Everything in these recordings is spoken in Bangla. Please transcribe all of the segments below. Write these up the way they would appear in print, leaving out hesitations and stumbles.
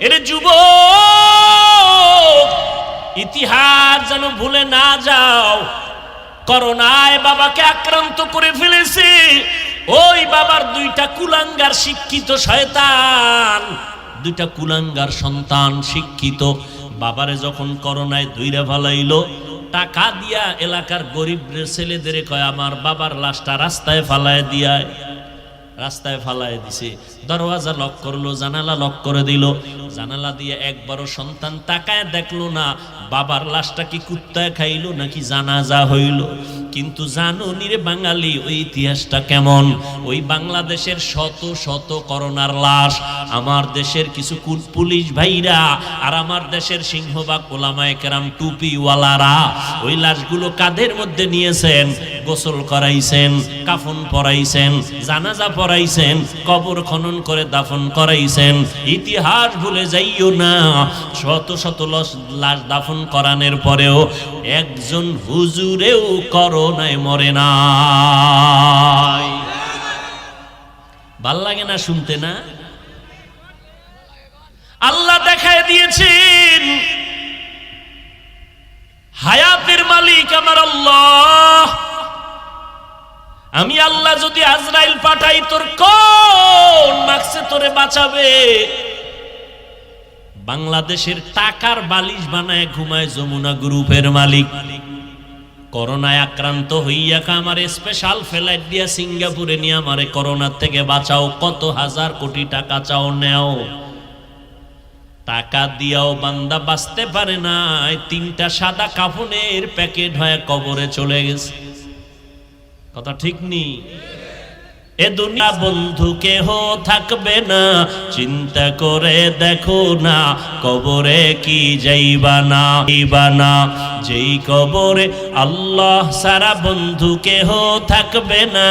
এর যুবক, ইতিহাস যেন ভুলে না যাও। করোনায় বাবাকে আক্রান্ত করে ফেলেছে। ওই বাবার দুইটা কুলাঙ্গার শিক্ষিত শয়তান, দুইটা কুলাঙ্গার সন্তান শিক্ষিত বাবারে যখন করোনায় ধুইরা ফেলাইলো, টাকা দিয়া এলাকার গরিব ছেলেদের কয় আমার বাবার লাশটা রাস্তায় ফালায় দিয়ায়। রাস্তায় ফালায় দিছে। দরওয়াজা লক করলো, জানালা লক করে দিল। জানালা দিয়ে একবারও সন্তান তাকায় দেখলো না বাবার লাশটা কি কুত্তায় খাইলো নাকি জানাজা হইল। কিন্তু জানো নিরে বাঙালি, ওই ইতিহাসটা কেমন? ওই বাংলাদেশের শত শত করোনার লাশ আমার দেশের কিছু পুলিশ ভাইরা আর আমার দেশের সিংহবাগ ওলামায়ে কেরাম টুপিওয়ালারা ওই লাশগুলো কাঁধের মধ্যে নিয়েছেন, গোসল করাইছেন, কাফন পরাইছেন, জানাজা পরাইছেন, কবর খনন করে দাফন করাইছেন। ইতিহাস ভুলে যাইও না, শত শত লাশ দাফন করানোর পরেও একজন হুজুরেও করোনায় মরে নাই। ভাল লাগে না শুনতে? না, আল্লাহ দেখায় দিয়েছেন হায়াতের মালিক আমার আল্লাহ। আমি আল্লাহ যদি আজরাইল পাঠাই, তোর কোন মাকসে তোরে বাঁচাবে? বাংলাদেশের টাকার বালিশ বানায় ঘুমায় যমুনা গ্রুপের মালিক করোনায় আক্রান্ত হইয়া আমার স্পেশাল ফ্লাইট দিয়া সিঙ্গাপুরে নিয়ে আমারে করোনার থেকে বাঁচাও। কত হাজার কোটি টাকা চাও, নেও। টাকা দিয়াও বান্দা বাঁচতে পারে না। তিনটা সাদা কাফনের প্যাকেট হয়ে কবরে চলে গেছে। কথা ঠিক নেই? এ দুনিয়া বন্ধু কেহ থাকবে না, চিন্তা করে দেখো না কবরে কি যাইবা না। যেই কবরে আল্লাহ সারা বন্ধু কেহ থাকবে না,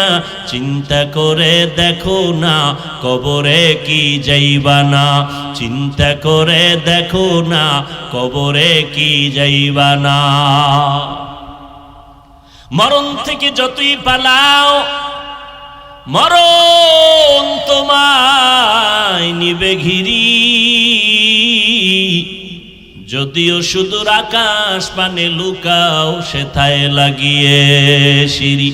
চিন্তা করে দেখো না কবরে কি যাইবা না। চিন্তা করে দেখো না কবরে কি যাইবা না। মরণ থেকে যতই পালাও, মরণ তোমায় নিবে ঘিরি। যদিও সুদূর আকাশ পানে লুকাও, সেথায় লাগিয়ে সিঁড়ি।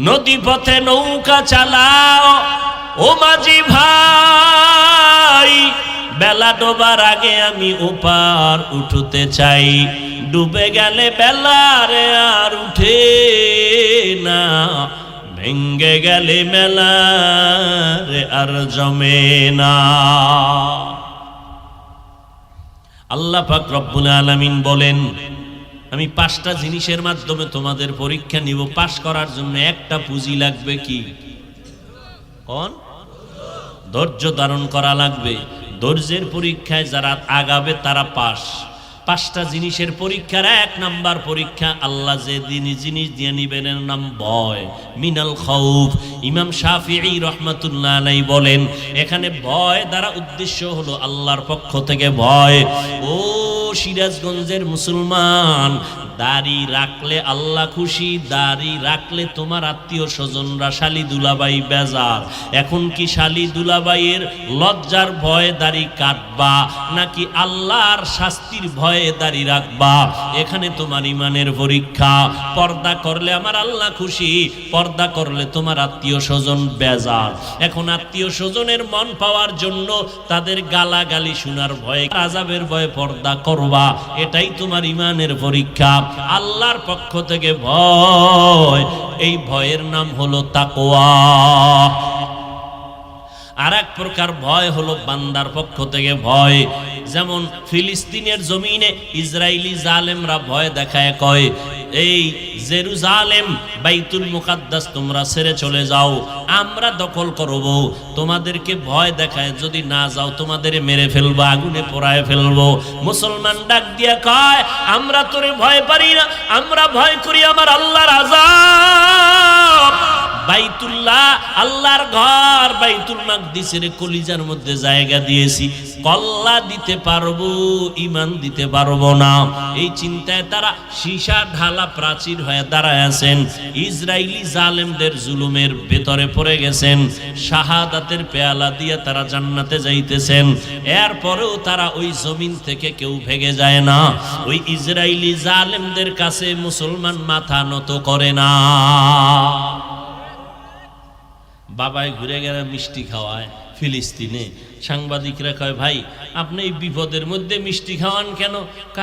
নদী পথে নৌকা চালাও ও মাঝি ভাই, বেলা ডোবার আগে আমি ওপার উঠতে চাই। ডুবে গেলে বেলারে আর উঠে না, ভেঙ্গে গেলে মেলারে আর জমে না। আল্লাহ পাক রব্বুল আলামিন বলেন, আমি 5টা জিনিসের মাধ্যমে তোমাদের পরীক্ষা নিব। পাশ করার জন্য একটা পুঁজি লাগবে। কি? কোন? ধৈর্য ধারণ করা লাগবে। ধৈর্যের পরীক্ষায় যারা আগাবে তারা পাস। 5টা জিনিসের পরীক্ষার 1 নাম্বার পরীক্ষা আল্লাহ যে জিনিস দিয়ে নিবেন এর নাম ভয়, মিনাল খাউফ। ইমাম শাফিঈ রাহমাতুল্লাহ আলাইহি বলেন, এখানে ভয় দ্বারা উদ্দেশ্য হলো আল্লাহর পক্ষ থেকে ভয়। ও সিরাজগঞ্জের মুসলমান, দাড়ি রাখলে আল্লাহ খুশি, দাড়ি রাখলে তোমার আত্মীয় স্বজনরা শালি দুলাবাই বেজার। এখন কি শালি দুলাবাইয়ের লজ্জার ভয়ে দাড়ি কাটবা নাকি আল্লাহর শাস্তির ভয়ে দাড়ি রাখবা? এখানে তোমার ইমানের পরীক্ষা। পর্দা করলে আমার আল্লাহ খুশি, পর্দা করলে তোমার আত্মীয় স্বজন বেজার। এখন আত্মীয় স্বজনের মন পাওয়ার জন্য তাদের গালাগালি শোনার ভয়ে, আযাবের ভয়ে পর্দা করবা। এটাই তোমার ইমানের পরীক্ষা। আল্লাহর পক্ষ থেকে ভয়, এই ভয়ের নাম হলো তাকওয়া। আর এক প্রকার ভয় হলো বান্দার পক্ষ থেকে ভয়। যেমন ফিলিস্তিনের জমিনে ইসরায়েলি জালেমরা ভয় দেখায়, কয় এই জেরুজালেম বাইতুল মুকাদ্দাস তোমরা ছেড়ে চলে যাও, আমরা দখল করব। তোমাদেরকে ভয় দেখায়, যদি না যাও তোমাদের মেরে ফেলবো, আগুনে পোড়ায় ফেলবো। মুসলমান ডাক দিয়া কয়, আমরা তোরে ভয় পারি না, আমরা ভয় করি আমার আল্লাহর আযাব। বাইতুল্লাহ আল্লাহর ঘর, বাইতুল মাকদিসের কলিজার মধ্যে জায়গা দিয়েছি। কল্লা দিতে পারবো, ঈমান দিতে পারবো না। এই চিন্তায় তারা সীসা ঢালা প্রাচীর হয়ে দাঁড়ায় আছেন। ইসরায়েলি জালেমদের জুলুমের ভেতরে পড়ে গেছেন। শাহাদাতের পেয়ালা দিয়ে তারা জান্নাতে যাইতেছেন। এরপরেও তারা ওই জমিন থেকে কেউ ভেগে যায় না। ওই ইসরায়েলি জালেমদের কাছে মুসলমান মাথা নত করে না। বাবাই ঘুরে গেলে মিষ্টি খাওয়ায় ফিলিস্তিনে। সাংবাদিকরা কয়, ভাই আপনি এই বিপদের মধ্যে মিষ্টি খাওয়ান কেন?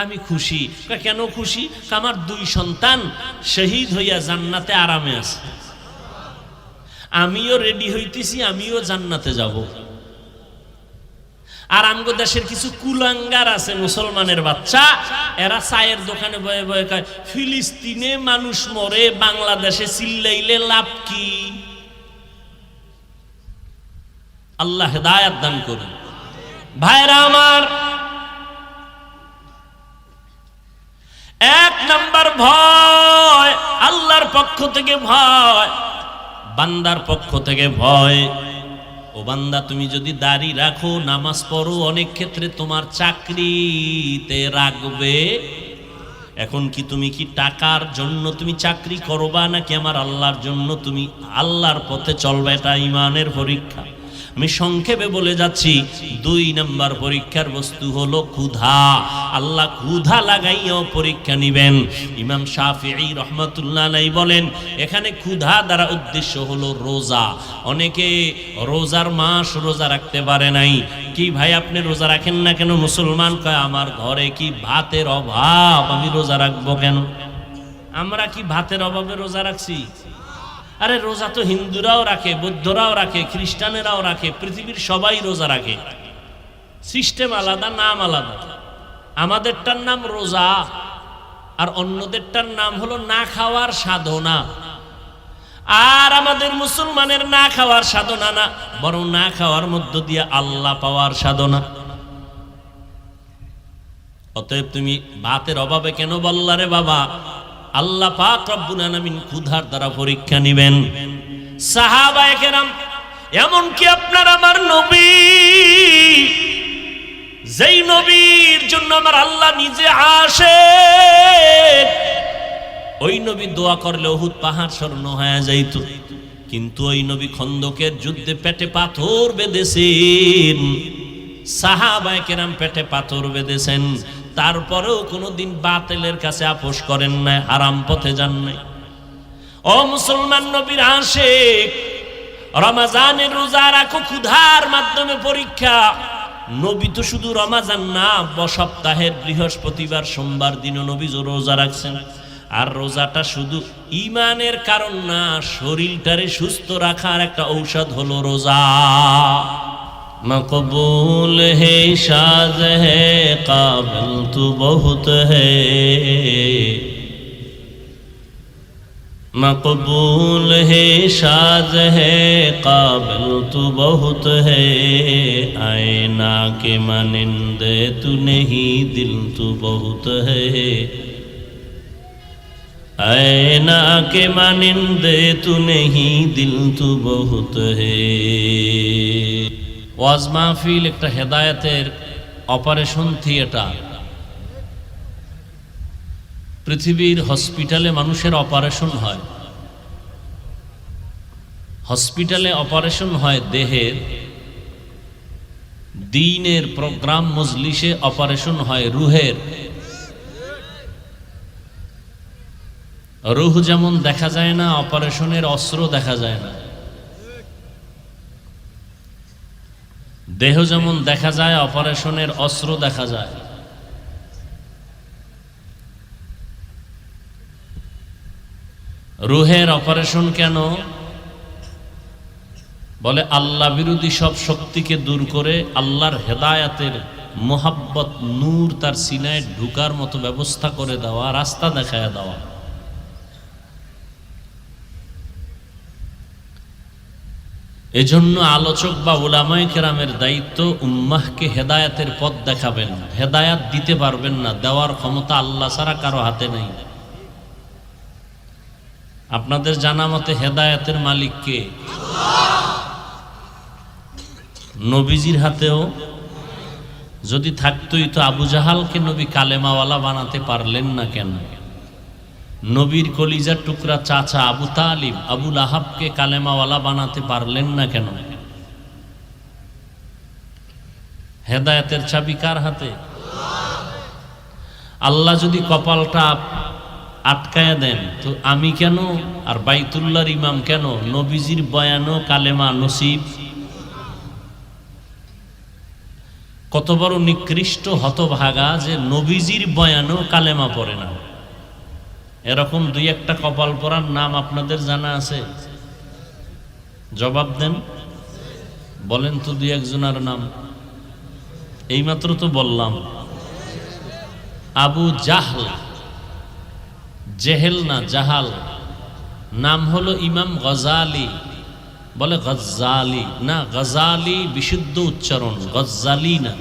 আমি খুশি। কেন খুশি? আমার 2 সন্তান শহীদ হইয়া জান্নাতে আরামে আছে, আমিও রেডি হইতেছি, আমিও জান্নাতে যাব। আর আমগো দেশের কিছু কুলাঙ্গার আছে মুসলমানের বাচ্চা, এরা চায়ের দোকানে বয়ে বয়ে কয় ফিলিস্তিনে মানুষ মরে, বাংলাদেশে চিল্লাইলে লাভ কি? আল্লাহ হেদায়েত দান করুন। ভাইরা আমার, 1 নাম্বার ভয় আল্লাহর পক্ষ থেকে ভয়, বান্দার পক্ষ থেকে ভয়। ও বান্দা, তুমি যদি দাড়ি রাখো, নামাজ পড়ো, অনেক ক্ষেত্রে তোমার চাকরিতে রাখবে। এখন কি তুমি কি টাকার জন্য তুমি চাকরি করবা, নাকি আমার আল্লাহর জন্য তুমি আল্লাহর পথে চলবে? এটা ঈমানের পরীক্ষা। আমি সংক্ষেপে বলে যাচ্ছি, 2 নাম্বার পরীক্ষার বস্তু হলো ক্ষুধা। আল্লাহ ক্ষুধা লাগাইয়াও পরীক্ষা নিবেন। ইমাম শাফিঈ রহমাতুল্লাহ আলাইহি বলেন, এখানে ক্ষুধা দ্বারা উদ্দেশ্য হলো রোজা। অনেকে রোজার মাস রোজা রাখতে পারে নাই। কি ভাই আপনি রোজা রাখেন না কেন? মুসলমান কয়, আমার ঘরে কি ভাতের অভাব, আমি রোজা রাখবো কেন? আমরা কি ভাতের অভাবে রোজা রাখছি? আরে রোজা তো হিন্দুরাও রাখে, বৌদ্ধরাও রাখে, খ্রিস্টানেরাও রাখে, পৃথিবীর সবাই রোজা রাখে। সিস্টেম আলাদা, নাম আলাদা। আমাদেরটার নাম রোজা, আর অন্যদেরটার নাম হলো না খাওয়ার সাধনা। আর আমাদের মুসলমানের না খাওয়ার সাধনা না, বরং না খাওয়ার মধ্য দিয়ে আল্লাহ পাওয়ার সাধনা। অতএব তুমি ভাতের অভাবে কেন বললা রে বাবা? আল্লাহ পাক রব্বুল আলামিন ক্ষুধার দ্বারা পরীক্ষা নিবেন। সাহাবায়ে কেরাম, এমন কি আপনার আমার নবী, যেই নবীর জন্য আমার আল্লাহ নিজে আসে, ওই নবী দোয়া করলে উহুদ পাহাড় স্বর্ণ হয়ে যাইত। কিন্তু ওই নবী খন্দকের যুদ্ধে পেটে পাথর বেঁধেছেন। সাহাবায়ে কেরাম পেটে পাথর বেঁধেছেন, তারপরেও কোনোদিন বাতিলের কাছে আপোষ করেন নাই, হারাম পথে যান নাই। ও মুসলমান নবীর আশিক, রমজানের রোজা রাখো ক্ষুধার মাধ্যমে পরীক্ষা। নবী তো শুধু রমজান না, সপ্তাহের বৃহস্পতিবার সোমবার দিনও নবী রোজা রাখছেন। আর রোজাটা শুধু ঈমানের কারণ না, শরীরটারে সুস্থ রাখার একটা ঔষধ হলো রোজা। मकबूल है शाज है काबिल तू बहुत है, मकबूल है शाज है काबिल तू बहुत है, आईना के मानिंदे तू नहीं दिल तू बहुत है, आईना के मानिंदे तू नहीं दिल तू बहुत है। ওয়াজ মাহফিল একটা হেদায়েতের অপারেশন থিয়েটার। পৃথিবীর হসপিটালে মানুষের অপারেশন হয়, হসপিটালে অপারেশন হয় দেহের, দ্বীনের প্রোগ্রাম মজলিসে অপারেশন হয় রুহের। রুহ যেমন দেখা যায় না, অপারেশনের অস্ত্র দেখা যায় না। দেহ যেমন দেখা যায়, অপারেশনের অস্ত্র দেখা যায়। রুহের অপারেশন কেন? বলে আল্লাহ বিরোধী সব শক্তিকে দূর করে আল্লাহর হেদায়াতের মোহাব্বত নূর তার সিনায় ঢুকার মতো ব্যবস্থা করে দেওয়া, রাস্তা দেখায় দেওয়া। এজন্য আলোচক বা উলামায়ে কেরামের দায়িত্ব উম্মাহকে হেদায়াতের পথ দেখাবেন। হেদায়াত দিতে পারবেন না, দেওয়ার ক্ষমতা আল্লাহ ছাড়া কারো হাতে নেই। আপনাদের জানা মতে হেদায়াতের মালিক কে? নবীজির হাতেও যদি থাকতোই তো আবু জাহালকে নবী কালেমাওয়ালা বানাতে পারলেন না কেন? নবীর কলিজার টুকরা চাচা আবু তালিব আবুল আহাবকে কালেমাওয়ালা বানাতে পারলেন না কেন? হেদায়েতের চাবি কার হাতে? আল্লাহ যদি কপালটা আটকায়া দেন তো আমি কেন আর বাইতুল্লাহর ইমাম কেন নবীজির বয়ানও কালেমা নসিব? কত বড় নিকৃষ্ট হতভাগা যে নবীজির বয়ানও কালেমা পড়ে না। এরকম দুই একটা কপাল পরার নাম আপনাদের জানা আছে? জবাব দেন, বলেন তো দুই একজনের নাম। এইমাত্র তো বললাম আবু জাহল, জেহেল না জাহাল, নাম হলো ইমাম গজালি। বলে গজ্জালি না, গজালি বিশুদ্ধ উচ্চারণ, গজ্জালি না।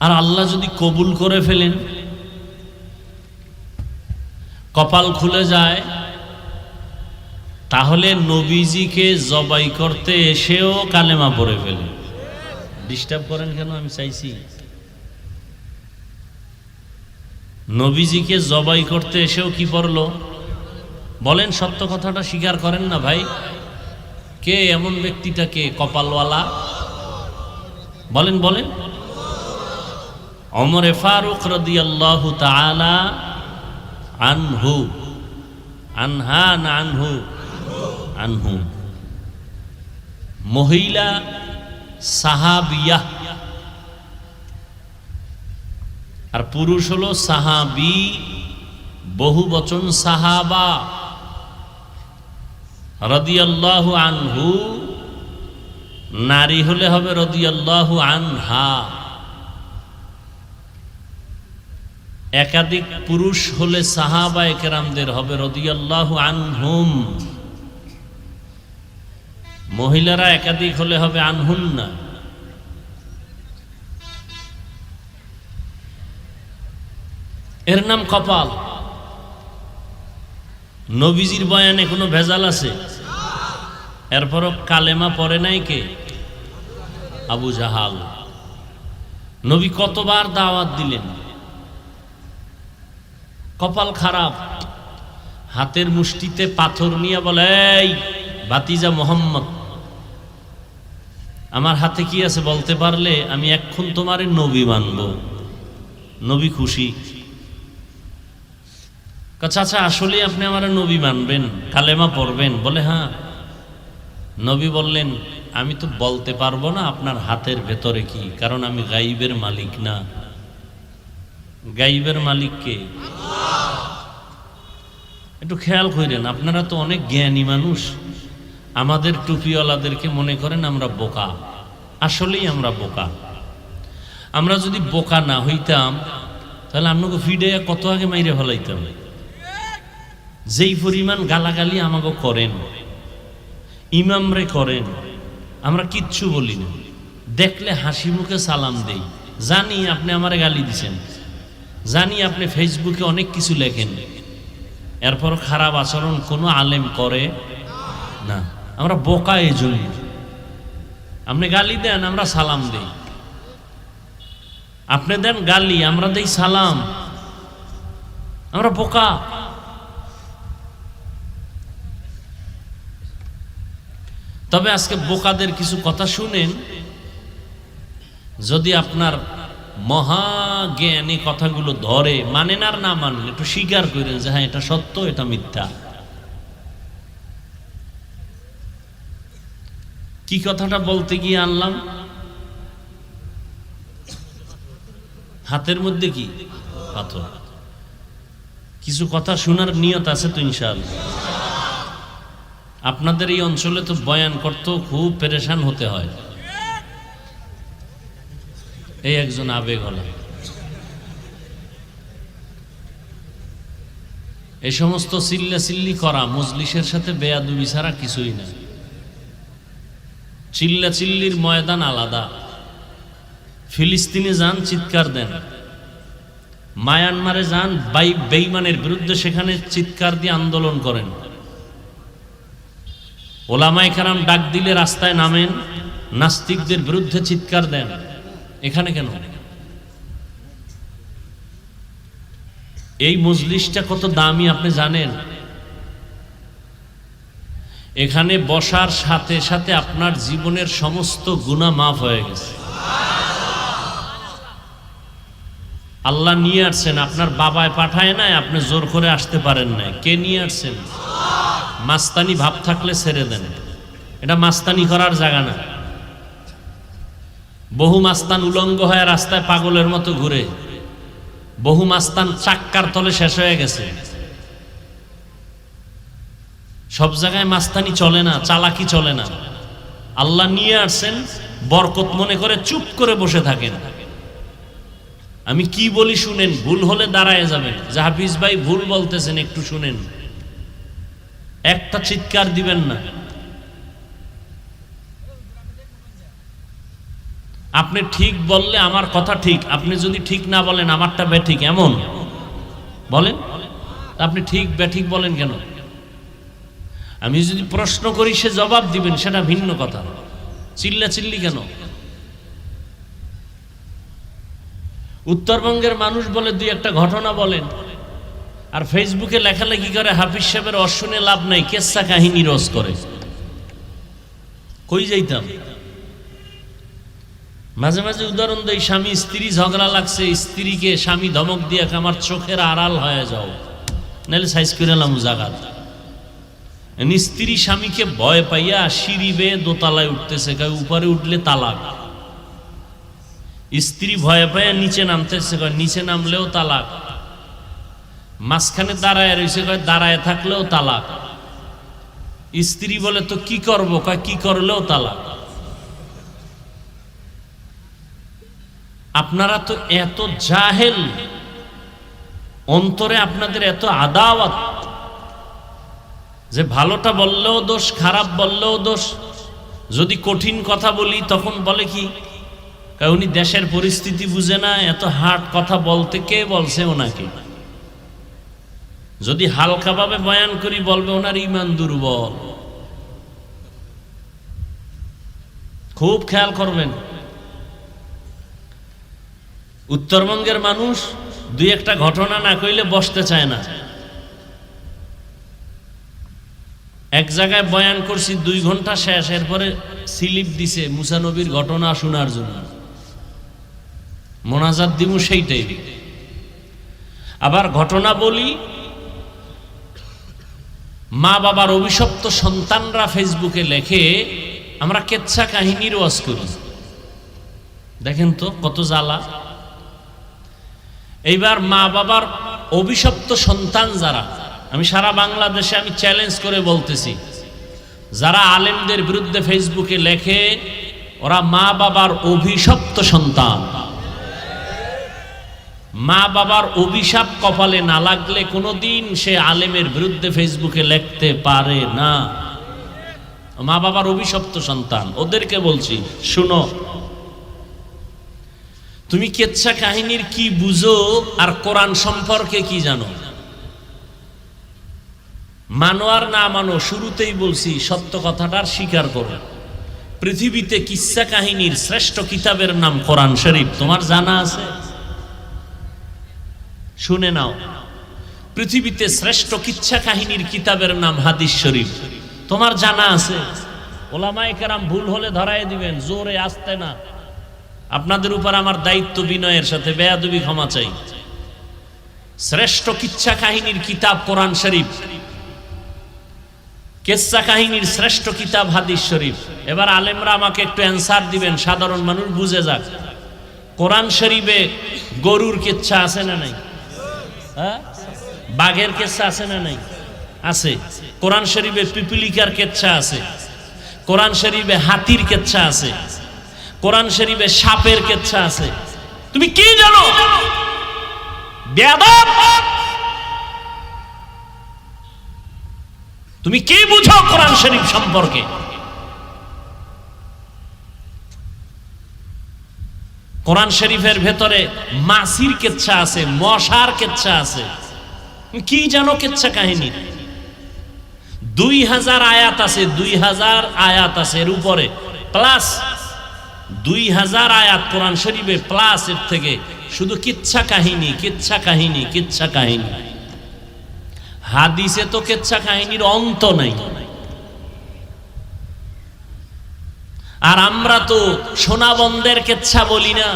আর আল্লাহ যদি কবুল করে ফেলেন, কপাল খুলে যায়, তাহলে নবীজিকে জবাই করতে এসেও কালেমা পড়ে ফেলে। ডিস্টার্ব করেন কেন? আমি চাইছি নবীজিকে জবাই করতে এসেও কি পড়লো? বলেন, সত্য কথাটা স্বীকার করেন না ভাই। কে এমন ব্যক্তিটাকে কপালওয়ালা? বলেন বলেন। ওমর ফারুক রাদিয়াল্লাহু তাআলা আনহু, আনহা না আনহু, আনহু, মহিলা সাহাবিয়া আর পুরুষ হলো সাহাবি, বহু বচন সাহাবা। রাদিয়াল্লাহু আনহু, নারী হলে হবে রাদিয়াল্লাহু আনহা। একাধিক পুরুষ হলে সাহাবায়ে কেরামদের হবে রাদিয়াল্লাহু আনহুম। মহিলারা একাধিক হলে হবে আনহুন্না। এর নাম কপাল। নবীজির বয়ানে কোনো ভেজাল আছে? এরপরও কালেমা পড়ে নাই কে? আবু জাহাল। নবী কতবার দাওয়াত দিলেন, কপাল খারাপ। হাতের মুষ্টিতে পাথর নিয়ে বলে, এই ভাতিজা মোহাম্মদ, আমার হাতে কি আছে বলতে পারলে আমি এখন তোমারে নবী মানব। নবী খুশি। চাচা আসলে আপনি আমার নবী মানবেন, কালেমা পড়বেন? বলে হ্যাঁ। নবী বললেন, আমি তো বলতে পারবো না আপনার হাতের ভেতরে কি, কারণ আমি গাইবের মালিক না। গাইবের মালিক কে? একটু খেয়াল করেন, আপনারা তো অনেক জ্ঞানী মানুষ। আমাদের টুপিওয়ালাদেরকে মনে করেন আমরা বোকা। আসলেই আমরা বোকা। আমরা যদি বোকা না হইতাম তাহলে আপনাকে ফিডে কত আগে মাইরে ফেলাইতাম। যেই পরিমাণ গালাগালি আমাকে করেন, ইমামরে করেন, আমরা কিচ্ছু বলি না। দেখলে হাসি মুখে সালাম দেই। জানি আপনি আমারে গালি দিছেন, জানি আপনি ফেসবুকে অনেক কিছু লেখেন, এরপর খারাপ আচরণ কোনো আলেম করে না। আমরা বোকা। এই জন্য আপনি গালি দেন, আমরা সালাম দেই। আপনি দেন গালি, আমরা দেই সালাম। আমরা বোকা। তবে আজকে বোকাদের কিছু কথা শুনেন, যদি আপনার মহাজ্ঞানী কথাগুলো ধরে, মানেন আর না মানেন, একটু স্বীকার করেন যে হ্যাঁ এটা সত্য, এটা মিথ্যা। কি কথাটা বলতে গিয়ে আনলাম? হাতের মধ্যে কি পাথর। কিছু কথা শোনার নিয়ত আছে তো ইনশাআল্লাহ। আপনাদের এই অঞ্চলে তো বয়ান করতেও খুব পেরেশান হতে হয়। এই একজন আবেগওয়ালা। এই সমস্ত চিল্লাচিল্লি করা মজলিসের সাথে বেয়াদবি ছাড়া কিছুই না। চিল্লাচিল্লির ময়দান আলাদা। ফিলিস্তিনে যান, চিৎকার দেন। মায়ানমারে যান, বেঈমানের বিরুদ্ধে সেখানে চিৎকার দিয়ে আন্দোলন করেন। ওলামায়ে কেরাম ডাক দিলে রাস্তায় নামেন, নাস্তিকদের বিরুদ্ধে চিৎকার দেন। এখানে কেন? এই মজলিসটা কত দামি আপনি জানেন? এখানে বসার সাথে সাথে আপনার জীবনের সমস্ত গুনাহ মাফ হয়ে গেছে। আল্লাহ নিয়ে আসছেন, আপনার বাবায় পাঠায় নাই, আপনি জোর করে আসতে পারেন নাই। কে নিয়ে আসছেন? মাস্তানি ভাব থাকলে ছেড়ে দেন, এটা মাস্তানি করার জায়গা না। বহু মাস্তান উলঙ্গ হয়ে রাস্তায় পাগলের মতো ঘুরে, বহু মাস্তান চাক্কার তলে শেষ হয়ে গেছে। সব জায়গায় মাস্তানি চলে না, চালাকি চলে না। আল্লাহ নিয়ে আসছেন, বরকত মনে করে চুপ করে বসে থাকেন। আমি কি বলি শুনেন, ভুল হলে দাঁড়ায় যাবেন। যে হাফিজ ভাই ভুল বলতেছেন, একটু শুনেন, একটা চিৎকার দিবেন না। আপনি ঠিক বললে আমার কথা ঠিক, আপনি যদি ঠিক না বলেন আমারটা বেঠিক, এমন বলেন। আপনি ঠিক বেঠিক বলেন কেন? আমি যদি প্রশ্ন করি সে জবাব দিবেন, সেটা ভিন্ন কথা। চিল্লা চিল্লি কেন? উত্তরবঙ্গের মানুষ বলে দুই একটা ঘটনা বলেন, আর ফেসবুকে লেখালেখি করে হাফিজ সাহেবের অশুনে লাভ নাই, কেচ্ছা কাহিনী রোজ করে। কই যাইতাম? মাঝে মাঝে উদাহরণ দেই, স্বামী স্ত্রী ঝগড়া লাগছে, স্ত্রীকে স্বামী ধমক দিয়ে আমার চোখের আড়াল হয়ে যাও, নাহলে সাইজ করে এলাম জাগাত। স্ত্রী স্বামীকে ভয় পাইয়া সিঁড়ি বেয়ে দোতলায় উঠতেছে, উপরে উঠলে তালাক। স্ত্রী ভয় পাইয়া নিচে নামতেছে, নিচে নামলেও তালাক। মাঝখানে দাঁড়ায় রয়েছে, দাঁড়ায় থাকলেও তালাক। স্ত্রী বলে তো কি করবো, কি করলেও তালাক। আপনারা তো এত জাহেল, অন্তরে আপনাদের এত আদাওয়াত, যে ভালোটা বললেও দোষ, খারাপ বললেও দোষ। যদি কঠিন কথা বলি তখন বলে কি, উনি দেশের পরিস্থিতি বুঝে না, এত হার্ড কথা বলতে কে বলছে ওনাকে। যদি হালকাভাবে বয়ান করি বলবে ওনার ঈমান দুর্বল। খুব খেয়াল করবেন। উত্তরবঙ্গের মানুষ দুই একটা ঘটনা না কইলে বসতে চায় না। এক জায়গায় বয়ান করছি 2 ঘন্টা শেষ, এরপরে স্লিপ দিছে মুসা নবীর ঘটনা শোনার জন্য। মোনাজাত দিমু সেইটাই। আবার ঘটনা বলি, মা বাবার অভিশপ্ত সন্তানরা ফেসবুকে লেখে আমরা কেচ্ছা কাহিনীর ওয়াজ করি। দেখেন তো কত জ্বালা। এইবার মা বাবার অভিশপ্ত সন্তান যারা, আমি সারা বাংলাদেশে আমি চ্যালেঞ্জ করে বলতেছি, যারা আলেমদের বিরুদ্ধে ফেসবুকে লেখে ওরা মা বাবার অভিশপ্ত সন্তান। মা বাবার অভিশাপ কপালে না লাগলে কোনোদিন সে আলেমের বিরুদ্ধে ফেসবুকে লিখতে পারে না। মা বাবার অভিশপ্ত সন্তান, ওদেরকে বলছি শুনো, তুমি কেচ্ছা কাহিনীর কি বুঝো আর কোরআন সম্পর্কে কি জানো? মানো আর না মানো, শুরুতেই বলছি সত্য কথাটার স্বীকার করো। পৃথিবীতে কিচ্ছা কাহিনীর শ্রেষ্ঠ কিতাবের নাম কোরআন শরীফ, তোমার জানা আছে? শুনে নাও, পৃথিবীতে শ্রেষ্ঠ কিচ্ছা কাহিনীর কিতাবের নাম হাদিস শরীফ, তোমার জানা আছে? ওলামায়ে কেরাম ভুল হলে ধরায় দিবেন, জোরে আসতে না। আপনাদের উপর আমার দায়িত্ব বিনয়ের সাথে, বেয়াদবি ক্ষমা চাই। শ্রেষ্ঠ কিচ্ছা কাহিনীর কিতাব কোরআন শরীফ, কিচ্ছা কাহিনীর শ্রেষ্ঠ কিতাব হাদিস শরীফ। এবার আলেমরা আমাকে একটু অ্যান্সার দিবেন, সাধারণ মানুষ বুঝে যাক। কোরআন শরীফে গরুর কিচ্ছা আছে না নাই? হ্যাঁ, বাঘের কিচ্ছা আছে না নাই? আছে। কোরআন শরীফে পিপিলিকার কিচ্ছা আছে, কোরআন শরীফে হাতির কিচ্ছা আছে, কোরআন শরীফে সাপের কিচ্ছা আছে। তুমি কি জানো বেয়াদব? তুমি কি বুঝো কোরআন শরীফ সম্পর্কে? কোরআন শরীফের ভেতরে মাছির কিচ্ছা আছে, মশার কিচ্ছা আছে। কি জানো কিচ্ছা কাহিনী? 2000 আয়াত আছে, 2000 আয়াত আছে এর উপরে, প্লাস 2000 আয়াত কোরআন শরীফে, প্লাস এর থেকে শুধু কিচ্ছা কাহিনী, কিচ্ছা কাহিনী, কিচ্ছা কাহিনী। হাদিসে তো কিচ্ছা কাহিনীর অন্ত নাই। আর আমরা তো সোনাবন্দের কেচ্ছা বলি না,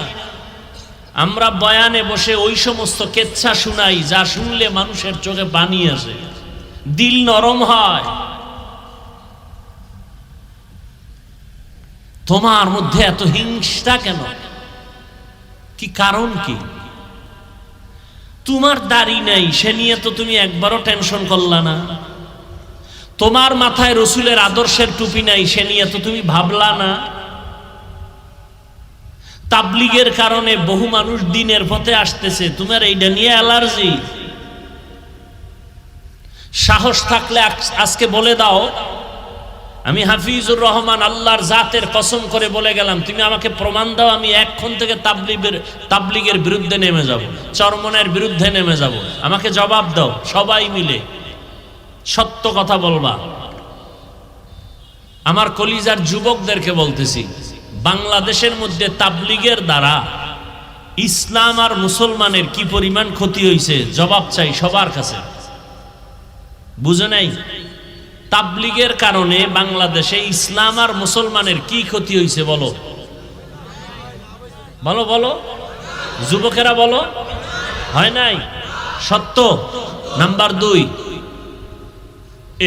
আমরা বয়ানে বসে ওই সমস্ত কেচ্ছা শুনাই যা শুনলে মানুষের চোখে পানি আসে, দিল নরম হয়। তোমার মধ্যে এত হিংসা কেন? কি কারণ কি? তোমার দাড়ি নাই, সে নিয়ে তো তুমি একবারও টেনশন করলা না। তোমার মাথায় রসুলের আদর্শের টুপি নাই, সে নিয়ে তো তুমি ভাবলা না। তাবলিগের কারণে বহু মানুষ দিনের পথে আসতেছে, তোমার এইটা নিয়ে অ্যালার্জি। সাহস থাকলে আজকে বলে দাও, আমি হাফিজুর রহমান আল্লাহর জাতের কসম করে বলে গেলাম, তুমি আমাকে প্রমাণ দাও, আমি এখন থেকে তাবলিগের বিরুদ্ধে নেমে যাব, চরমনের বিরুদ্ধে নেমে যাব। আমাকে জবাব দাও, সবাই মিলে সত্য কথা বলবা। আমার কলিজার যুবকদেরকে বলতেছি, বাংলাদেশের মধ্যে তাবলিগের দ্বারা ইসলাম আর মুসলমানের কি পরিমাণ ক্ষতি হয়েছে, জবাব চাই সবার কাছে। বুঝে নাই? তাবলিগের কারণে বাংলাদেশে ইসলাম আর মুসলমানের কি ক্ষতি হয়েছে বলো, বলো বলো, যুবকেরা বলো। হয় নাই? সত্য। নাম্বার 2,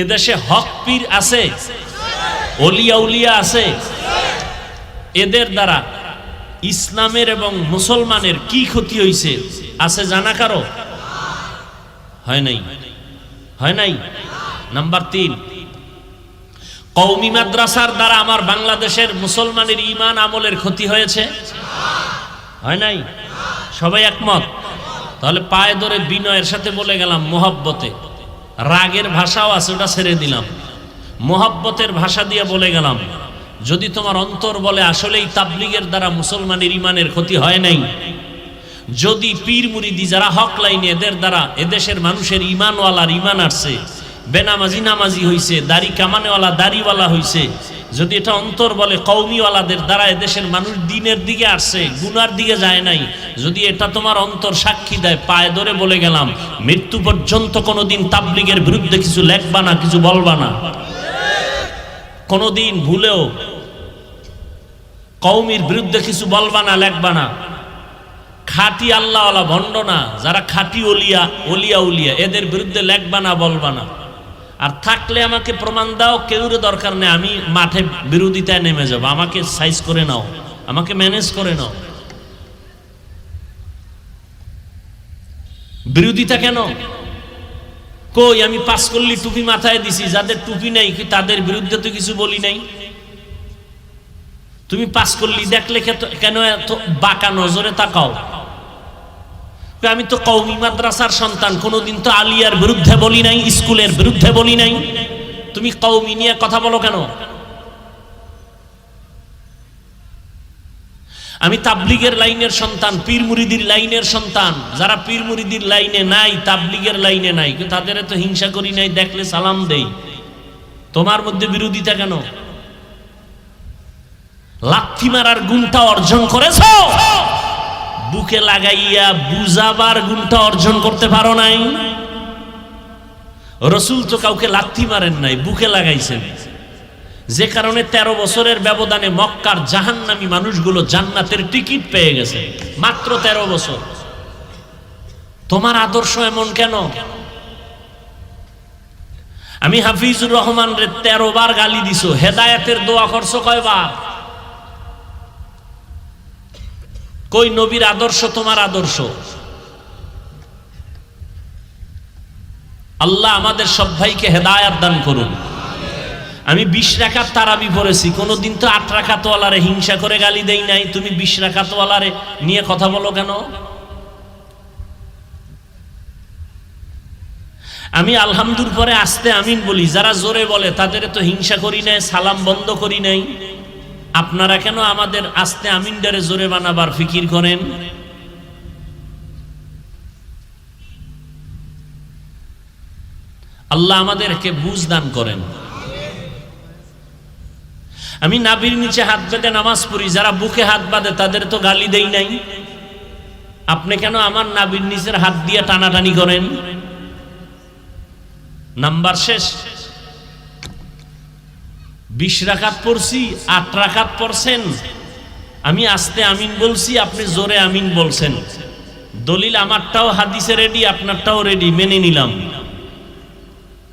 এদেশে হক পীর আছে, ওলিয়া উলিয়া আছে, এদের দ্বারা ইসলামের এবং মুসলমানের কি ক্ষতি হয়েছে আছে জানা কারো? হয় নাই? হয় নাই? নাম্বার 3, কওমি মাদ্রাসার দ্বারা আমার বাংলাদেশের মুসলমানের ঈমান আমলের ক্ষতি হয়েছে? হয় নাই? সবাই একমত? তাহলে পায়ে ধরে বিনয়ের সাথে বলে গেলাম, মোহাব্বতে, রাগের ভাষাও আছে, ওটা ছেড়ে দিলাম, মোহাব্বতের ভাষা দিয়ে বলে গেলাম, যদি তোমার অন্তর বলে আসলেই তাবলিগের দ্বারা মুসলমানের ঈমানের ক্ষতি হয় নাই, যদি পীর মুরিদি যারা হক লাইনে এদের দ্বারা এদেশের মানুষের ঈমানওয়ালার ঈমান আসছে, বেনামাজি নামাজি হইছে, দাড়ি কামানেওয়ালা দাড়িওয়ালা হইছে, যদি এটা অন্তর বলে কওমিওয়ালাদের দ্বারা এদেশের মানুষ দ্বীনের দিকে আসছে, গুনার দিকে যায় নাই, যদি এটা তোমার অন্তর সাক্ষী দেয়, পায়ে ধরে বলে গেলাম, মৃত্যু পর্যন্ত কোনোদিন তাবলিগের বিরুদ্ধে কিছু লেখবা না, কিছু বলবা না। কোনোদিন ভুলেও কওমির বিরুদ্ধে কিছু বলবা না, লেখবা না। খাঁটি আল্লাহওয়ালা ভণ্ড না, যারা খাঁটি ওলিয়া উলিয়া এদের বিরুদ্ধে লেখবা না, বলবা না। আর থাকলে আমাকে প্রমাণ দাও, কেউরে দরকার নেই, আমি মাঠে বিরোধিতায় নেমে যাব, আমাকে সাইজ করে নাও, আমাকে ম্যানেজ করে নাও। বিরোধিতা কেন? কই আমি পাঁচকল্লি টুপি মাথায় দিছি, যাদের টুপি নেই তাদের বিরুদ্ধে তো কিছু বলি নাই। তুমি পাঁচকল্লি দেখলে কেন এত বাঁকা নজরে তাকাও? আমি তো কওমি মাদ্রাসার সন্তান, কোনোদিন তো আলিয়ার বিরুদ্ধে বলি নাই, স্কুলের বিরুদ্ধে বলি নাই, তুমি কওমি নিয়ে কথা বলো কেন? আমি তাবলিগের লাইনের সন্তান, পীর মুরিদির লাইনের সন্তান। যারা পীর মুরিদির লাইনে নাই, তাবলিগের লাইনে নাই, তাদের তো হিংসা করি নাই, দেখলে সালাম দেই। তোমার মধ্যে বিরোধিতা কেন? লাথি মারার গুণটা অর্জন করেছো, বুকে লাগাইয়া বুঝাবার গুণটা অর্জন করতে পারো নাই। রসুল তো কাউকে লাথি মারেন নাই, বুকে লাগাইছেন, যে কারণে 13 বছরের ব্যবধানে মক্কার জাহান্নামী মানুষগুলো জান্নাতের টিকিট পেয়ে গেছে, মাত্র 13 বছর। তোমার আদর্শ এমন কেন? আমি হাফিজুর রহমান রে 13 বার গালি দিছো, হেদায়েতের দোয়া করছো কয়বার? কই নবীর আদর্শ তোমার আদর্শ? আল্লাহ আমাদের সব ভাইকে হেদায়েত দান করুন। আমি 20 রাকাত তারাবি পড়েছি, কোনোদিন তো 8 রাকাতওয়ালারে হিংসা করে গালি দেই নাই। তুমি 20 রাকাতওয়ালারে নিয়ে কথা বলো কেন? আমি আলহামদুর পরে আস্তে আমিন বলি, যারা জোরে বলে তাদের তো হিংসা করি নাই, সালাম বন্ধ করি নাই। আপনারা কেন আমাদের আস্তে আমিনটারে জোরে বানাবার ফিকির করেন? আল্লাহ আমাদেরকে বুঝ দান করেন। আমি নাভির নিচে হাত বেঁধে নামাজ পড়ি, যারা বুকে হাত বাঁধে তাদের তো গালি দেই নাই। আপনি কেন আমার নাভির নিচের হাত দিয়ে টানাটানি করেন? নাম্বার শেষ। 20 রাকাত পড়ছি, 8 রাকাত পড়ছেন, আমি আস্তে আমিন বলছি, আপনি জোরে আমিন বলছেন। দলিল আমারটাও হাদিসে রেডি, আপনারটাও রেডি, মেনে নিলাম।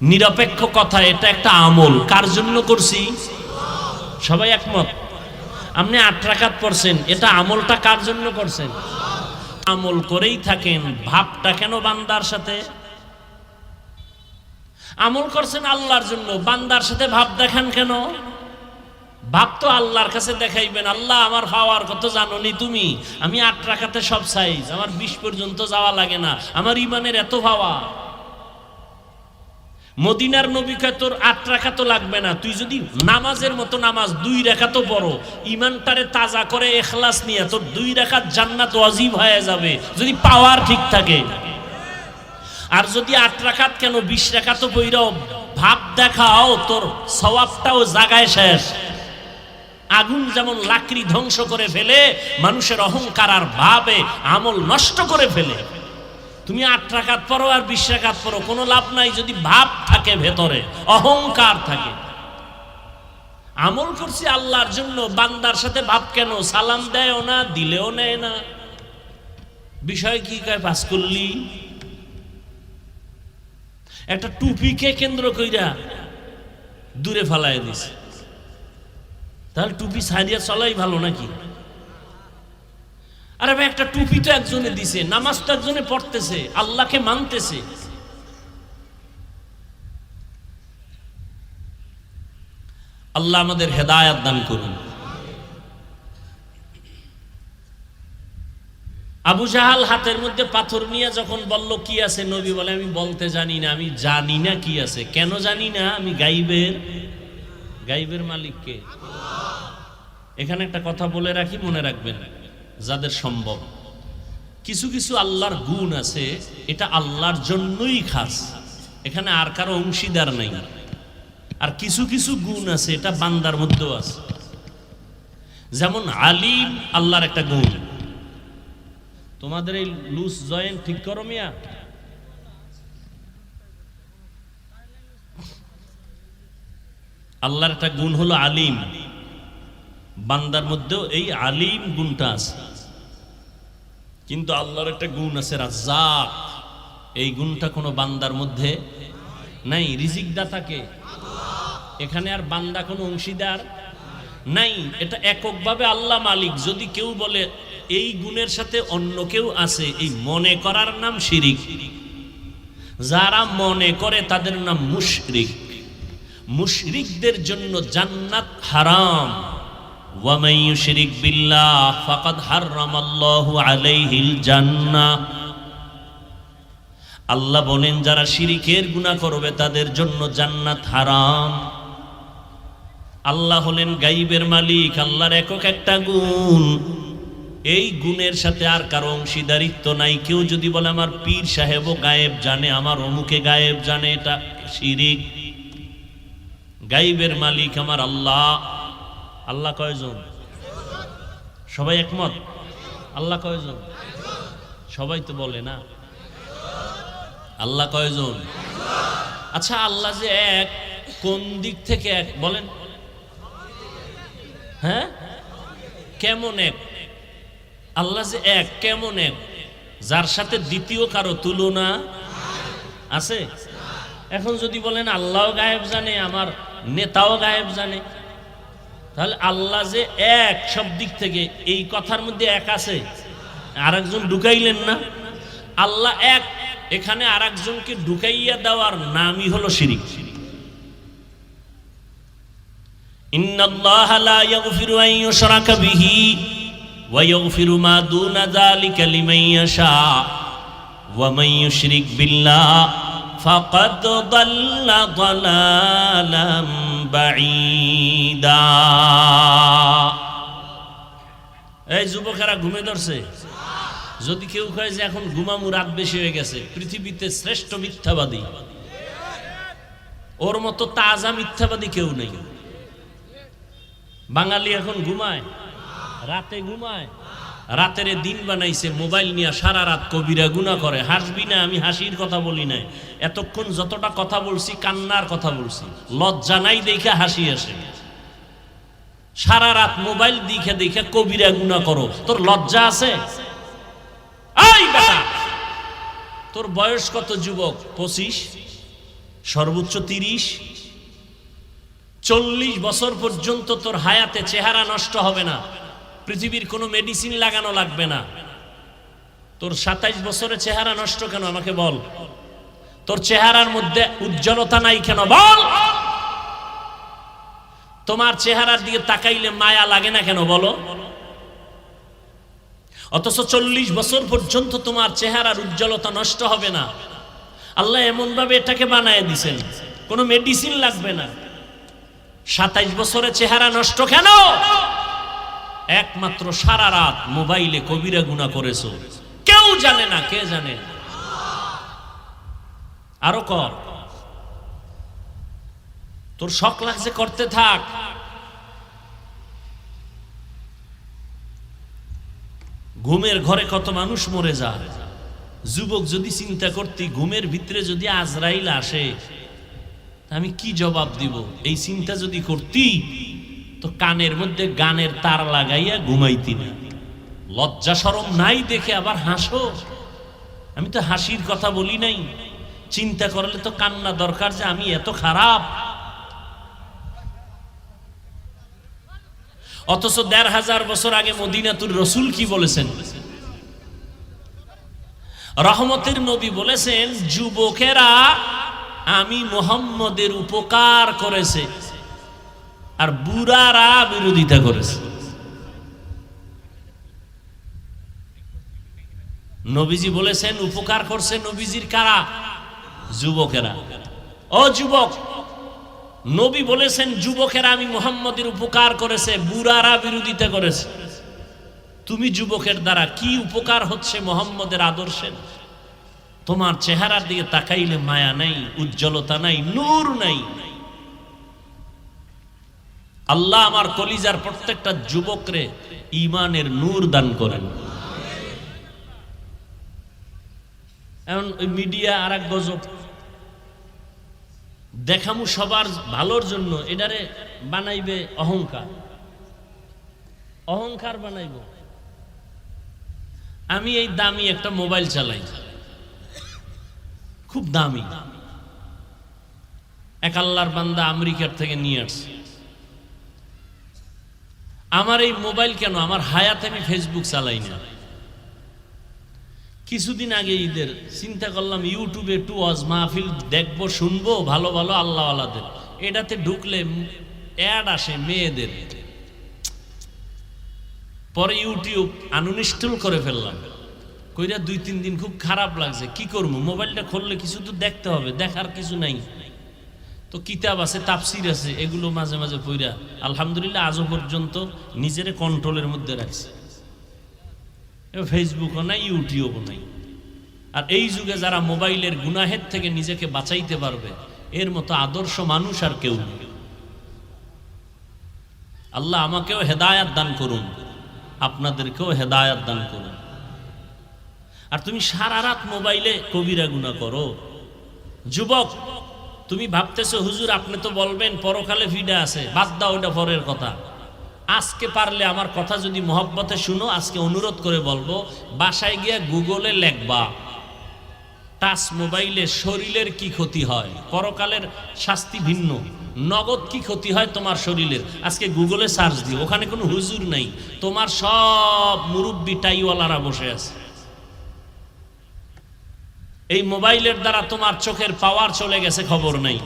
নিরপেক্ষ কথা, এটা একটা আমল। কার জন্য করছি? সবাই একমত? আপনি 8 রাকাত পড়ছেন, এটা আমলটা কার জন্য করছেন? আমল করেই থাকেন, ভাবটা কেন বান্দার সাথে? আমল করছেন আল্লাহর জন্য, বান্দার সাথে ভাব দেখান কেন? ভাব তো আল্লাহর কাছে দেখাইবেন। আল্লাহ আমার পাওয়ার কত জানোনি তুমি? আমি 8 রাকাতে সব সাইজ, আমার 20 পর্যন্ত যাওয়া লাগে না, আমার ইমানের এত পাওয়া। মদিনার নবী কয় তোর 8 রাকাতও লাগবে না, তুই যদি নামাজের মতো নামাজ 2 রাকাতও পড়ো, ইমানটারে তাজা করে ইখলাস নিয়ে, তোর 2 রাকাত জান্নাত ওয়াজিব হয়ে যাবে, যদি পাওয়ার ঠিক থাকে। আর যদি 8 রাকাত কেন 20 রাকাতও পড়াও, ভাব দেখাও, তোর সওয়াবটাও জায়গায় শেষ। আগুন যেমন লাকড়ি ধ্বংস করে ফেলে, মানুষের অহংকার আর ভাবে আমল নষ্ট করে ফেলে। তুমি 8 রাকাত পড়ো আর 20 রাকাত পড়ো, কোনো লাভ নাই যদি ভাব থাকে, ভেতরে অহংকার থাকে। আমল করছি আল্লাহর জন্য, বান্দার সাথে ভাব কেন? সালাম দেয়ও না, দিলেও নেয় না, বিষয় কি? কয় পাস করলি। একটা টুপিকে কেন্দ্র কইরা দূরে ফালায় দিছে, তাহলে টুপি সারিয়া চলাই ভালো নাকি? আরে ভাই, একটা টুপি তো একজনে দিছে, নামাজ তো একজনে পড়তেছে, আল্লাহকে মানতেছে। আল্লাহ আমাদের হেদায়েত দান করুন। আবু জাহাল হাতের মধ্যে পাথর নিয়ে যখন বলল কি আছে, নবী বলে আমি বলতে জানি না, আমি জানি না কি আছে। কেন জানি না? আমি গাইবের মালিককে। এখানে একটা কথা বলে রাখি, মনে রাখবেন, যাদের সম্ভব, কিছু কিছু আল্লাহর গুণ আছে, এটা আল্লাহর জন্যই খাস, এখানে আর কারো অংশীদার নাই। আর কিছু কিছু গুণ আছে, এটা বান্দার মধ্যেও আছে। যেমন আলিম আল্লাহর একটা গুণ। তোমাদের এই লুজ জয়েন্ট ঠিক করো মিয়া। আল্লাহর একটা গুণ হলো আলিম, বান্দার মধ্যেও এই আলিম গুণটা আছে। কিন্তু আল্লাহর একটা গুণ আছে রাজ্জাক, এই গুণটা কোনো বান্দার মধ্যে নাই। রিজিক দাতাকে, এখানে আর বান্দা কোনো অংশীদার নাই, এটা এককভাবে আল্লাহ মালিক। যদি কেউ বলে এই গুণের সাথে অন্য কেউ আছে, এই মনে করার নাম শিরিক। যারা মনে করে তাদের নাম মুশরিক। মুশরিকদের জন্য জান্নাত হারাম। ওয়া মান ইউশরিক বিল্লাহ ফাকাদ হারামাল্লাহু আলাইহিল জান্নাহ। আল্লাহ বলেন যারা শিরিকের গুনাহ করবে তাদের জন্য জান্নাত হারাম। আল্লাহ হলেন গায়বের মালিক, আল্লাহর একক একটা গুণ, এই গুণের সাথে আর কারো অংশীদারিত্ব নাই। কেউ যদি বলে আমার পীর সাহেবও গায়েব জানে, আমার অমুকে গায়েব জানে, এটা শিরিক। গায়বের মালিক আমার আল্লাহ। আল্লাহ কয়জন? সবাই একমত? আল্লাহ কয়জন? সবাই তো বলে না। আল্লাহ কয়জন? আচ্ছা, আল্লাহ যে এক, কোন দিক থেকে এক বলেন? হ্যাঁ, কেমন এক? আল্লাহ যে এক, কেমন এক? যার সাথে দ্বিতীয় কারো তুলনা আছে? এখন যদি বলেন আল্লাহও গায়েব জানে, আমার নেতাও গায়েব জানে, তাহলে আল্লাহ যে এক সব দিক থেকে, এই কথার মধ্যে এক আছে? আরেকজন ঢুকাইলেন না? আল্লাহ এক, এখানে আরেকজনকে ঢুকাইয়া দেওয়ার নামই হলো শিরিক। ইন্নাল্লাহা লা ইয়াগফিরু আন ইউশরাকা বিহি ওয়া ইয়াগফিরু মা দুনা যালিকা লিমান ইয়াশা ওয়া মান ইউশরিক বিল্লাহ ফাকাদ দাল্লা দালালাম বাঈদা। এই যুবকেরা ঘুমে ধরছে? যদি কেউ কয় যে এখন ঘুমামু, রাত বেশি হয়ে গেছে, পৃথিবীতে শ্রেষ্ঠ মিথ্যাবাদী। ওর মতো তাজা মিথ্যাবাদী কেউ নেই। বাঙালি এখন ঘুমায়, রাতে ঘুমায়, রাতের দিন বানাইছে, মোবাইল নিয়ে সারা রাত কবিরা গুনাহ করে। হাসবি না, আমি হাসির কথা বলি নাই, এতক্ষণ যতটা কথা বলছি কান্নার কথা বলছি। লজ্জা নাই দেখে হাসি আসে। সারা রাত মোবাইল দেখে দেখে কবিরা গুনাহ করো, তোর লজ্জা আছে? এই বেটা, তোর বয়স কত যুবক? 25, সর্বোচ্চ 30। 40 বছর পর্যন্ত তোর হায়াতে চেহারা নষ্ট হবে না, পৃথিবীর কোনো মেডিসিন লাগানো লাগবে না। তোর 27 বছরে চেহারা নষ্ট কেন আমাকে বল? তোর চেহারার মধ্যে উজ্জ্বলতা নাই কেন বল? তোমার চেহারার দিকে তাকাইলে মায়া লাগে না কেন বলো? অথচ 40 বছর পর্যন্ত তোমার চেহারার উজ্জ্বলতা নষ্ট হবে না। আল্লাহ এমন ভাবে এটাকে বানায় দিছেন, কোনো মেডিসিন লাগবে না। 27 বছরে চেহারা নষ্ট কেন? একমাত্র সারা রাত মোবাইলে কবিরা গুনাহ করেছো, কেউ জানে না। কে জানে? আরো কর, তোর শখ লাগছে করতে থাক। ঘুমের ঘরে কত মানুষ মরে যায়। যুবক যদি চিন্তা করতি ঘুমের ভিতরে যদি আজরাইল আসে আমি কি জবাব দিব, এই চিন্তা যদি করতি তো কানের মধ্যে গানের তার লাগাইয়া ঘুমাইতি না। লজ্জা শরম নাই দেখে আবার হাসো। আমি তো হাসির কথা বলি নাই, চিন্তা করলে তো কান্না দরকার যে আমি এত খারাপ। অথচ 1500 বছর আগে মদিনাতুর রসুল কি বলেছেন? রহমতের নবী বলেছেন, যুবকেরা আমি মুহাম্মদের উপকার করেছে আর বুড়ারা বিরোধিতা করেছে। নবীজি বলেছেন উপকার করছে নবীজির কারা? যুবকেরা। ও যুবক, নবী বলেছেন যুবকেরা আমি মুহাম্মদের উপকার করেছে, বুড়ারা বিরোধিতা করেছে। তুমি যুবকের দ্বারা কি উপকার হচ্ছে মুহাম্মদের আদর্শের? তোমার চেহারার দিকে তাকাইলে মায়া নাই, উজ্জ্বলতা নাই, নূর নাই। আল্লাহ আমার কলিজার প্রত্যেকটা যুবকরে ঈমানের নূর দান করেন। এখন ওই মিডিয়া আর এক গজব, দেখামু সবার ভালোর জন্য, এটারে বানাইবে অহংকার। অহংকার বানাইব। আমি এই দামি একটা মোবাইল চালাই, খুব দামি, এক আল্লাহর বান্দা আমেরিকার থেকে নিয়ে আসছে। আমার এই মোবাইল কেন, আমার হায়াতে আমি ফেসবুক চালাই না। কিছুদিন আগে ঈদের চিন্তা করলাম ইউটিউবে একটু ওয়াজ মাহফিল দেখবো, শুনবো ভালো ভালো আল্লাহওয়ালাদের। এটাতে ঢুকলে অ্যাড আসে মেয়েদের। পরে ইউটিউব আনইনস্টল করে ফেললাম। কইরা 2-3 দিন খুব খারাপ লাগছে। কি করবো, মোবাইলটা খুললে কিছু তো দেখতে হবে, দেখার কিছু নাই। তো কিতাব আছে, তাফসির আছে, এগুলো মাঝে মাঝে পড়া আলহামদুলিল্লাহ আজও পর্যন্ত নিজের কন্ট্রোলের মধ্যে রাখছে। ফেসবুকও নাই, ইউটিউবও নাই। আর এই যুগে যারা মোবাইলের গুনাহের থেকে নিজেকে বাঁচাইতে পারবে এর মতো আদর্শ মানুষ আর কেউ নেই। আল্লাহ আমাকেও হেদায়াত দান করুন, আপনাদেরকেও হেদায়াত দান করুন। আর তুমি সারা রাত মোবাইলে কবিরা গুনাহ করো। যুবক, তুমি ভাবতেছো হুজুর আপনি তো বলবেন পরকালে ফিডা আছে, বাদ দাও, ওটা পরের কথা। আজকে পারলে আমার কথা যদি মহব্বতে শুনো, আজকে অনুরোধ করে বলবো, বাসায় গিয়া গুগলে লেখবা টাচ মোবাইলে শরীরের কি ক্ষতি হয়, পরকালের শাস্তি ভিন্ন, নগদ কি ক্ষতি হয় তোমার শরীরের। আজকে গুগলে সার্চ দিও, ওখানে কোনো হুজুর নাই, তোমার সব মুরব্বি টাইওয়ালারা বসে আছে। এই মোবাইলের দ্বারা তোমার চোখের পাওয়ার চলে গেছে, খবর নাই।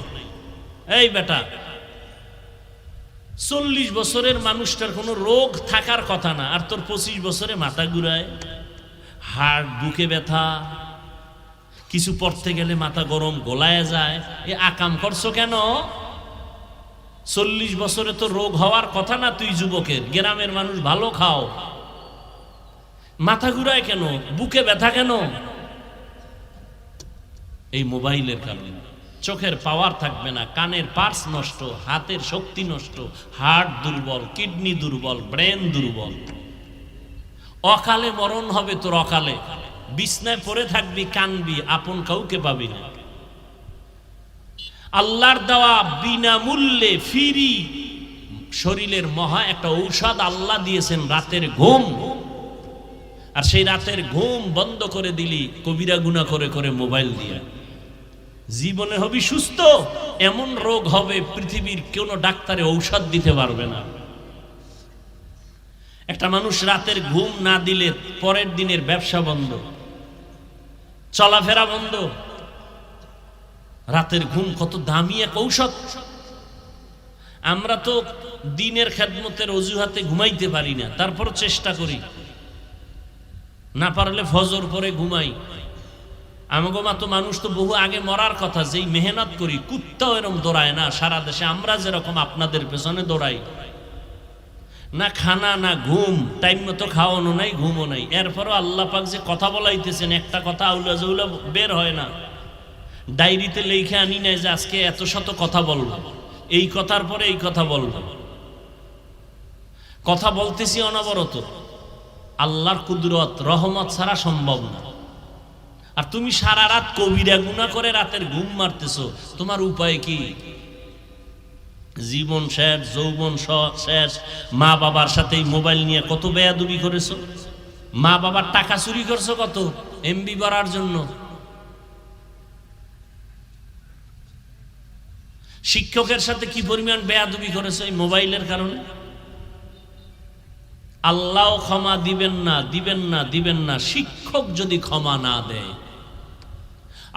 এই বেটা, 40 বছরের মানুষটার কোনো রোগ থাকার কথা না, আর তোর 25 বছরে মাথা ঘুরায়, হাড় বুকে ব্যথা, কিছু পড়তে গেলে মাথা গরম, গোলায় যায়। এ আকাম করছো কেন? 40 বছরে তো রোগ হওয়ার কথা না। তুই যুবকের, গ্রামের মানুষ ভালো খাও, মাথা ঘুরায় কেন, বুকে ব্যথা কেন? এই মোবাইলের কারণে। চোখের পাওয়ার থাকবে না, কানের পার্স নষ্ট, হাতের শক্তি নষ্ট, হার্ট দুর্বল, কিডনি দুর্বল, ব্রেন দুর্বল। অকালে মরণ হবে তোর, অকালে বিছনায় পড়ে থাকবি, কানবি, আপন কাউকে পাবি না। আল্লাহর দেওয়া বিনামূল্যে ফ্রি শরীরের মহা একটা ঔষধ আল্লাহ দিয়েছেন, রাতের ঘুম। আর সেই রাতের ঘুম বন্ধ করে দিলি কবিরা গুনাহ করে করে মোবাইল দিয়ে, জীবনে হবি সুস্থ। এমন রোগ হবে পৃথিবীর কোনো ডাক্তারে ঔষধ দিতে পারবে না। একটা মানুষ রাতের ঘুম না দিলে পরের দিনের ব্যবসা বন্ধ, চলাফেরা বন্ধ। রাতের ঘুম কত দামি এক ঔষধ। আমরা তো দিনের খেদমতের অজুহাতে ঘুমাইতে পারি না, তারপর চেষ্টা করি, না পারলে ফজর পরে ঘুমাই। আমাগো মতো মানুষ তো বহু আগে মরার কথা, যেই মেহনত করি। কুত্তাও এরকম দৌড়ায় না সারা দেশে, আমরা যেরকম আপনাদের পেছনে দৌড়াই। না খানা না ঘুম, টাইম মতো খাওয়ানো নাই, ঘুমও নাই। এরপরও আল্লাহ পাক যে কথা বলাইতেছেন, একটা কথা আউলা জৌলা বের হয় না। ডায়েরিতে লিখে আনি নাই যে আজকে এত শত কথা বলবো, এই কথার পরে এই কথা বলবো। কথা বলতেছি অনবরত। আল্লাহর কুদরত রহমত ছাড়া সম্ভব না। আর তুমি সারা রাত কবিরা গুনাহ করে রাতের ঘুম মারতেছো, তোমার উপায় কি? জীবন শেষ, যৌবন শেষ। মা বাবার সাথে মোবাইল নিয়ে কত বেয়াদবি করেছো, মা বাবার টাকা চুরি করছো কত এমবি বাড়ার জন্য। শিক্ষকের সাথে কি পরিমাণ বেয়াদবি করেছো এই মোবাইলের কারণে। আল্লাহ ক্ষমা দিবেন না, দিবেন না, দিবেন না। শিক্ষক যদি ক্ষমা না দেয়,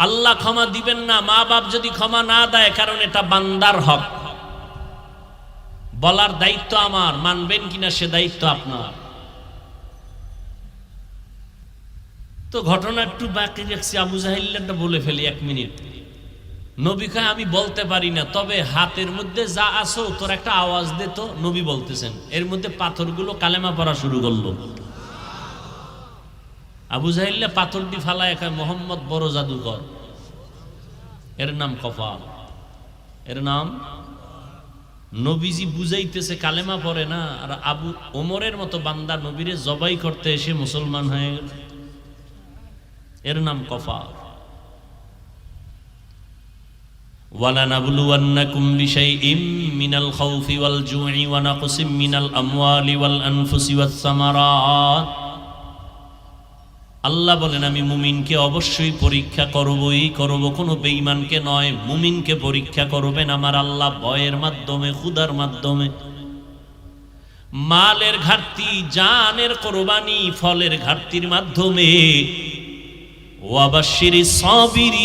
আল্লাহ ক্ষমা দিবেন না। মা বাপ যদি ক্ষমা না দেয়, কারণ এটা বান্দার হক। বলার দায়িত্ব আমার, মানবেন কিনা সে দায়িত্ব আপনার। তো ঘটনা একটু বাকি রাখছি, আবু জাহিল্লাটা বলে ফেলি 1 মিনিট। নবী কয় আমি বলতে পারি না, তবে হাতের মধ্যে যা আছো তোর একটা আওয়াজ দে তো। নবী বলতেছেন, এর মধ্যে পাথরগুলো কালেমা পড়া শুরু করলো। আবু জাহিল্লা পাথর দি ফালায় কয় মোহাম্মদ বড় জাদুকর, এর নাম কফাল, এর নাম। নবীজি বুঝাইতেছে কালেমা পড়ে না, আর আবু ওমরের মতো বান্দা নবীরে জবাই করতে এসে মুসলমান হয়ে গেল, এর নাম কফাল। وَلَنَبْلُوَنَّكُمْ بِشَيْءٍ مِّنَ الْخَوْفِ وَالْجُوعِ وَنَقْصٍ مِّنَ الْأَمْوَالِ وَالْأَنفُسِ وَالثَّمَرَاتِ। আল্লাহ বলেন আমি মুমিনকে অবশ্যই পরীক্ষা করবই করব, কোনো বেঈমানকে নয়। মুমিনকে পরীক্ষা করবেন আমার আল্লাহ ভয়ের মাধ্যমে, ক্ষুধার মাধ্যমে, মালের ঘাটতি, জানের কোরবানি, ফলের ঘাটতির মাধ্যমে। ওয়াবাশশিরিস সাবিরিন,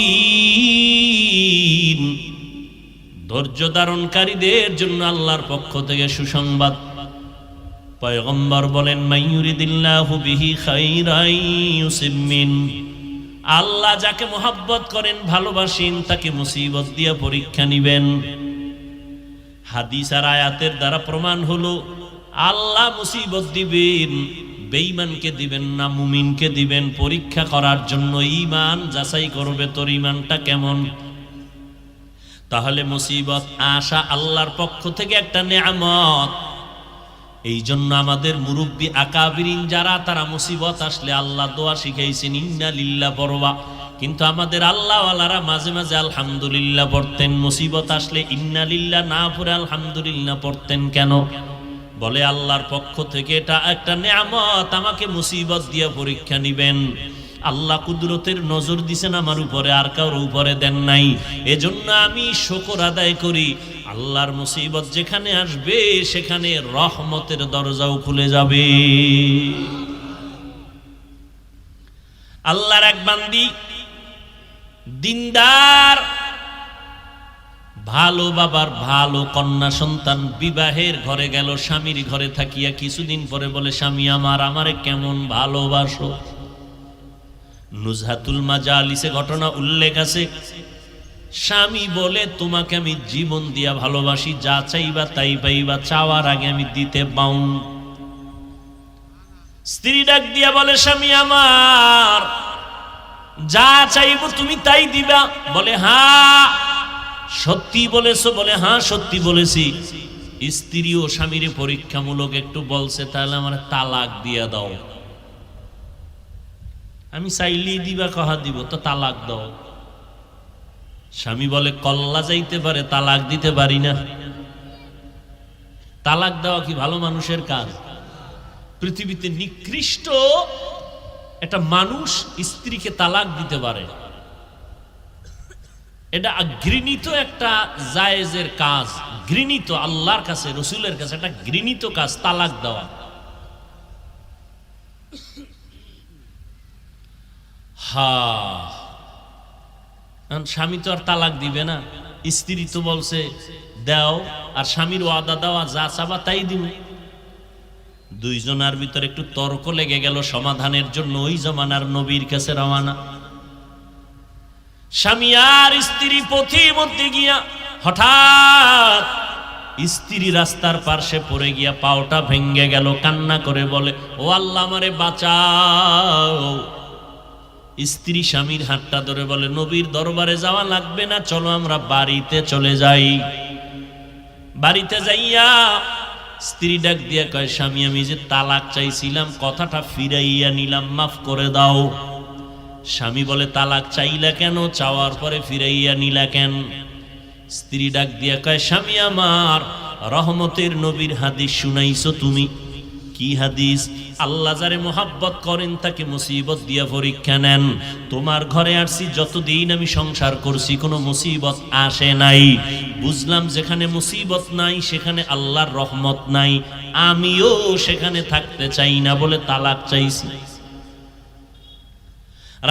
ধৈর্য ধারণকারীদের জন্য আল্লাহর পক্ষ থেকে সুসংবাদ। পয়গম্বর বলেন মাইয়ুরিদিল্লাহু বিহি খাইরান ইউসিব মিন, আল্লাহ যাকে মোহাব্বত করেন, ভালোবাসেন, তাকে মুসিবত দিয়ে পরীক্ষা নিবেন। হাদিস আর আয়াতের দ্বারা প্রমাণ হলো আল্লাহ মুসিবত দিবেন, বেঈমানকে দিবেন না, মুমিনকে দিবেন পরীক্ষা করার জন্য। ঈমান যাচাই করবে তোর ঈমানটা কেমন। তাহলে মুসিবত আসা আল্লাহর পক্ষ থেকে একটা নেয়ামত। এই জন্য আমাদের মুরব্বী আকাবিরিন যারা, তারা মুসিবত আসলে আল্লাহ দোয়া শিখাইছেন ইন্না লিল্লাহ পড়বা। কিন্তু আমাদের আল্লাহওয়ালারা মাঝে মাঝে আলহামদুলিল্লাহ পড়তেন, মুসিবত আসলে ইন্না লিল্লাহ না পড়ে আলহামদুলিল্লাহ পড়তেন কেন? বলে আল্লাহর পক্ষ থেকে এটা একটা নেয়ামত, আমাকে মুসিবত দিয়ে পরীক্ষা নিবেন। আল্লাহ কুদরতের নজর দিছেন আমার উপরে, আর কারোর উপরে দেন নাই। এজন্য আমি শুকর আদায় করি। আল্লাহর মুসিবত যেখানে আসবে সেখানে রহমতের দরজাও খুলে যাবে। আল্লাহর এক বান্দি দিনদার, ভালো বাবার ভালো কন্যা সন্তান, বিবাহের ঘরে গেল, স্বামীর ঘরে থাকিয়া কিছুদিন পরে বলে স্বামী আমার, আমারে কেমন ভালোবাসো। নুজহাতুল মাজালিসে ঘটনা উল্লেখ আছে। স্বামী বলে তোমাকে আমি জীবন দিয়া ভালোবাসি, যা চাইবা তাই পাইবা, চাওয়ার আগে আমি দিতে পাউন। স্ত্রী ডাক দিয়া বলে স্বামী আমার, যা চাইব তুমি তাই দিবা। বলে হ্যাঁ, সত্যি বলেছো? বলে হ্যাঁ সত্যি বলেছি। স্ত্রী ও স্বামীর পরীক্ষামূলক একটু বলছে, তাহলে আমার তালাক দিয়া দাও। আমি চাইলি দিবা, কহা দিব, তো তালাক দাও। স্বামী বলে কল্লা যাইতে পারে, তালাক দিতে পারি না। তালাক দেওয়া কি ভালো মানুষের কাজ? পৃথিবীতে নিকৃষ্ট একটা মানুষ স্ত্রীকে তালাক দিতে পারে, এটা ঘৃণিত একটা জায়েজের কাজ, ঘৃণিত আল্লাহর কাছে, রসুলের কাছে একটা ঘৃণিত কাজ তালাক দেওয়া। স্বামী তো আর তালাক দিবে না, স্ত্রী তো বলছে দাও, আর স্বামীর ওয়াদা দেওয়া, যা চাবা তাই দিব। দুইজনের ভিতরে একটু তর্ক লেগে গেল, সমাধানের জন্য ওই জমানার নবীর কাছে রওনা। স্বামী আর স্ত্রী পথের মধ্যে গিয়া হঠাৎ স্ত্রী রাস্তার পার্শ্বে পড়ে গিয়া পাওটা ভেঙ্গে গেল, কান্না করে বলে ও আল্লাহ আমারে বাঁচাও। স্ত্রী স্বামীর হাতটা ধরে বলে নবীর দরবারে যাওয়া লাগবে না, চলো আমরা বাড়িতে চলে যাই। বাড়িতে যাইয়া স্ত্রী ডাক দিয়া কয় স্বামী আমি যে তালাক চাইছিলাম কথাটা ফিরাইয়া নিলাম, মাফ করে দাও। স্বামী বলে তালাক চাইলা কেন, চাওয়ার পরে ফিরাইয়া নিলা কেন? স্ত্রী ডাক দিয়া কয় স্বামী আমার, রহমতের নবীর হাদিস শুনাইছো তুমি। কি হাদিস? আল্লাহ যারে মোহাব্বত করেন তাকে মুসিবত দিয়া পরীক্ষা নেন। তোমার ঘরে আসছি, যতদিন আমি সংসার করছি কোনো মুসিবত আসে নাই। বুঝলাম যেখানে মুসিবত নাই সেখানে আল্লাহর রহমত নাই, আমিও সেখানে থাকতে চাই না বলে তালাক চাইছি।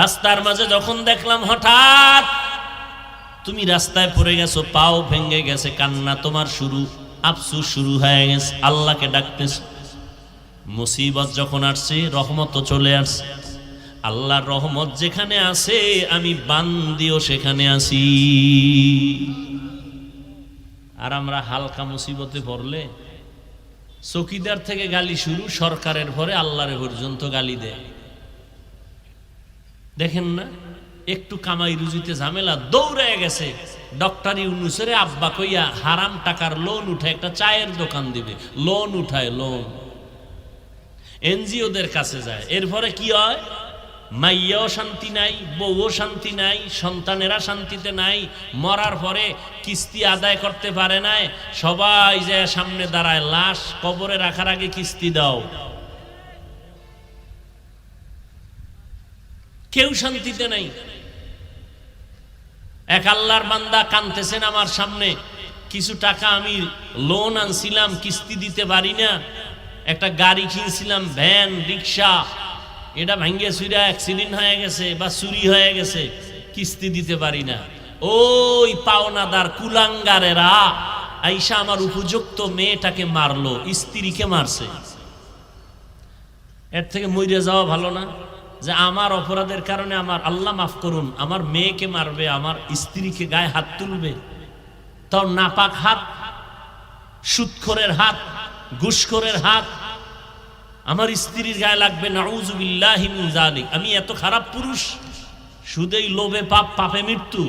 রাস্তার মাঝে যখন দেখলাম হঠাৎ তুমি রাস্তায় পড়ে গেছো, পাও ভেঙে গেছে, কান্না তোমার শুরু, আফসোস শুরু হয়ে গেছে, আল্লাহকে ডাকতেছ। মুসিবত যখন আসছে রহমত চলে আসছে। আল্লাহর রহমত যেখানে আছে আমি বান্দিও সেখানে আছি। আর আমরা হালকা মুসিবতে পড়লে চৌকিদার থেকে গালি শুরু, সরকারের পরে আল্লাহর পর্যন্ত গালি দেয়। দেখেন না, একটু কামাই রুজিতে ঝামেলা, দৌড়ে গেছে ডক্টর ইউনূসের আব্বা কইয়া হারাম টাকার লোন উঠে একটা চায়ের দোকান দিবে, লোন উঠায়, লোন এনজিওদের কাছে যায়। এরপরে কি হয়? মাইয়াও শান্তি নাই, বউও শান্তি নাই, সন্তানেরা শান্তিতে নাই। মরার পরে কিস্তি আদায় করতে পারে নাই, সবাই যায় সামনে দাঁড়ায়, লাশ কবরে রাখার আগে কিস্তি দাও। কেউ শান্তিতে নাই। এক আল্লাহর বান্দা কাঁদতেছেন আমার সামনে, কিছু টাকা আমি লোন আনছিলাম, কিস্তি দিতে পারি না। একটা গাড়ি কিনছিলাম, ভ্যান রিক্সা, এটা ভাঙ্গে চুরা অ্যাক্সিডেন্ট হয়ে গেছে বা চুরি হয়ে গেছে, কিস্তি দিতে পারি না। ওই পাওনাদার কুলাঙ্গারেরা আইসা আমার উপযুক্ত মেয়েটাকে মারলো, স্ত্রীকে মারছে। এর থেকে মইরে যাওয়া ভালো না? যে আমার অপরাধের কারণে আমার আল্লাহ মাফ করুন, আমার মেয়েকে মারবে, আমার স্ত্রীকে গায়ে হাত তুলবে, তাও নাপাক হাত, সুদখোরের হাত, ঘুষখোরের হাত আমার স্ত্রীর গায়ে লাগবে। নাউযুবিল্লাহি মিন যালিক। আমি এত খারাপ পুরুষ? সুদেই লোভে পাপ, পাপে মৃত্যু।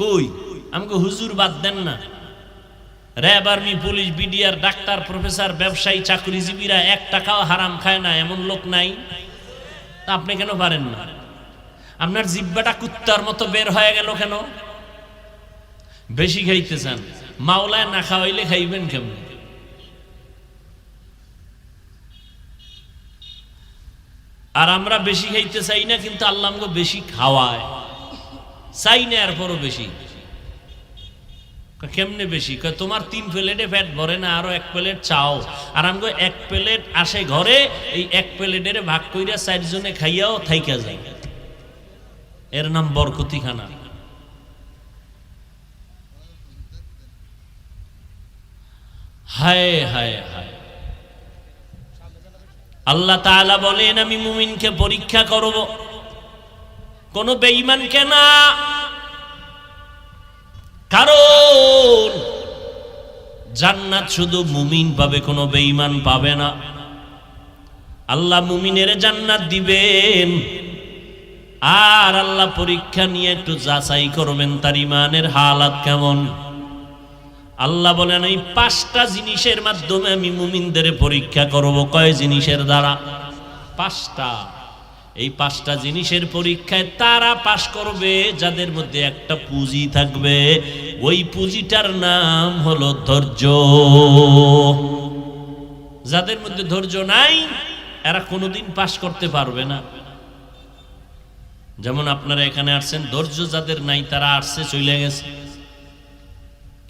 কই আমাকে হুজুর বাদ দেন না। RAB, army, police, BDR, doctor, professor, ব্যবসায়ী, চাকরিজীবীরা এক টাকাও হারাম খায় না, এমন লোক নাই? তা আপনি কেন পারেন না? আপনার জিহ্বাটা কুত্তার মতো বের হয়ে গেল কেন? বেশি খাইতে চান, মাওলায় না খাওয়াইলে খাইবেন কেমন? আর আমরা বেশি খাইতে চাই না, কিন্তু আল্লাহ আমাকে বেশি খাওয়ায়। চাই না এরপরও বেশি। কেমনে বেশি? তোমার 3 প্লেটে পেট ভরে না, আরো 1 প্লেট চাও। আর আমাকে 1 প্লেট আসে ঘরে, এই 1 প্লেটের ভাগ কইরা 4 জনে খাইয়াও থাইকা যায়। এর নাম বরকতি খানা। হায় হায় হায়। আল্লাহ তাআলা বলেন আমি মুমিনকে পরীক্ষা করব, কোন বেঈমানকে না। কারণ জান্নাত শুধু মুমিন পাবে, কোনো বেঈমান পাবে না। আল্লাহ মুমিনের জান্নাত দিবেন, আর আল্লাহ পরীক্ষা নিয়ে একটু যাচাই করবেন তার ইমানের হালাত কেমন। আল্লাহ বলেন এই 5টা জিনিসের মাধ্যমে আমি মুমিনদের পরীক্ষা করব। কয় জিনিসের দ্বারা? 5টা। এই 5টা জিনিসের পরীক্ষায় তারা পাশ করবে যাদের মধ্যে একটা পুঁজি থাকবে, ওই পুঁজিটার নাম হলো ধৈর্য। যাদের মধ্যে ধৈর্য নাই এরা কোনোদিন পাশ করতে পারবে না। যেমন আপনারা এখানে আসছেন, ধৈর্য যাদের নাই তারা আসছে চলে গেছে,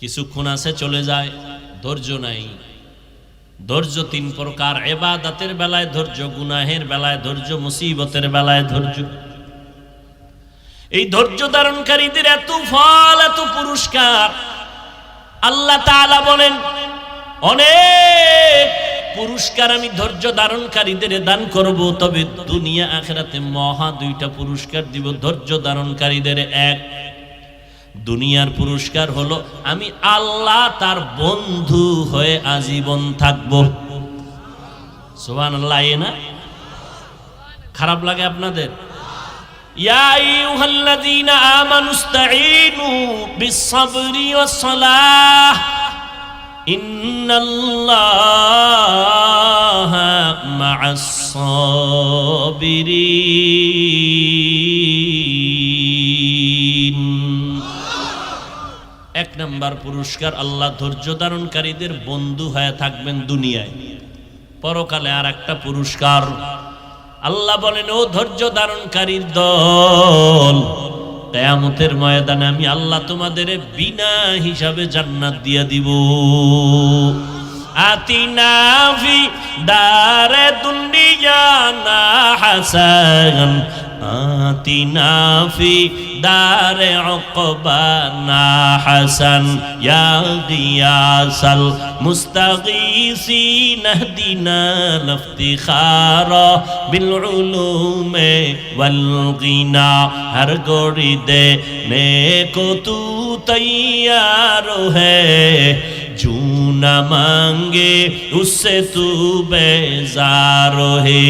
কিছুক্ষণ আছে চলে যায়, ধৈর্য নাই। ধৈর্য 3 প্রকার, ইবাদতের বেলায় ধৈর্য, গুনাহের বেলায় ধৈর্য, মুসিবতের বেলায় ধৈর্য। এই ধৈর্য ধারণকারীদের এত ফল, এত পুরস্কার। আল্লাহ তাআলা বলেন অনেক পুরস্কার আমি ধৈর্য ধারণকারীদের দান করব, তবে দুনিয়া আখিরাতে মহা 2টা পুরস্কার দিব ধৈর্য ধারণকারীদের। এক, দুনিয়ার পুরস্কার হলো আমি আল্লাহ তার বন্ধু হয়ে আজীবন থাকব। সুবহানাল্লাহ। না খারাপ লাগে আপনাদের? ইয়া আইয়ুহাল্লাযীনা আমানুস্তাঈনু বিস-সাবরি ওয়াস-সালাহ ইন্নাল্লাহা মা'আস-সাবিরিন। 1 নম্বর পুরস্কার, আল্লাহ ধৈর্য ধারণকারীদের বন্ধু হয়ে থাকবেন দুনিয়ায়। পরকালে আর একটা পুরস্কার, আল্লাহ বলেন ও ধৈর্য ধারণকারীর দল, কিয়ামতের ময়দানে আমি আল্লাহ তোমাদের বিনা হিসাবে জান্নাত দিয়ে দিব। আতিনা ফি দারে দুনিয়া না হাসান, আতিনা ফি দারে উকবানা হাসান, ইয়া গিয়াসাল মুস্তাগীসিন ইহদিনা লিফতিখারা বিল উলুমে ওয়াল গিনা। হর গোড়ি দে নেকো তু তৈয়ার হ্যায়, জু না মাঙ্গে উসসে তু বেজার হে।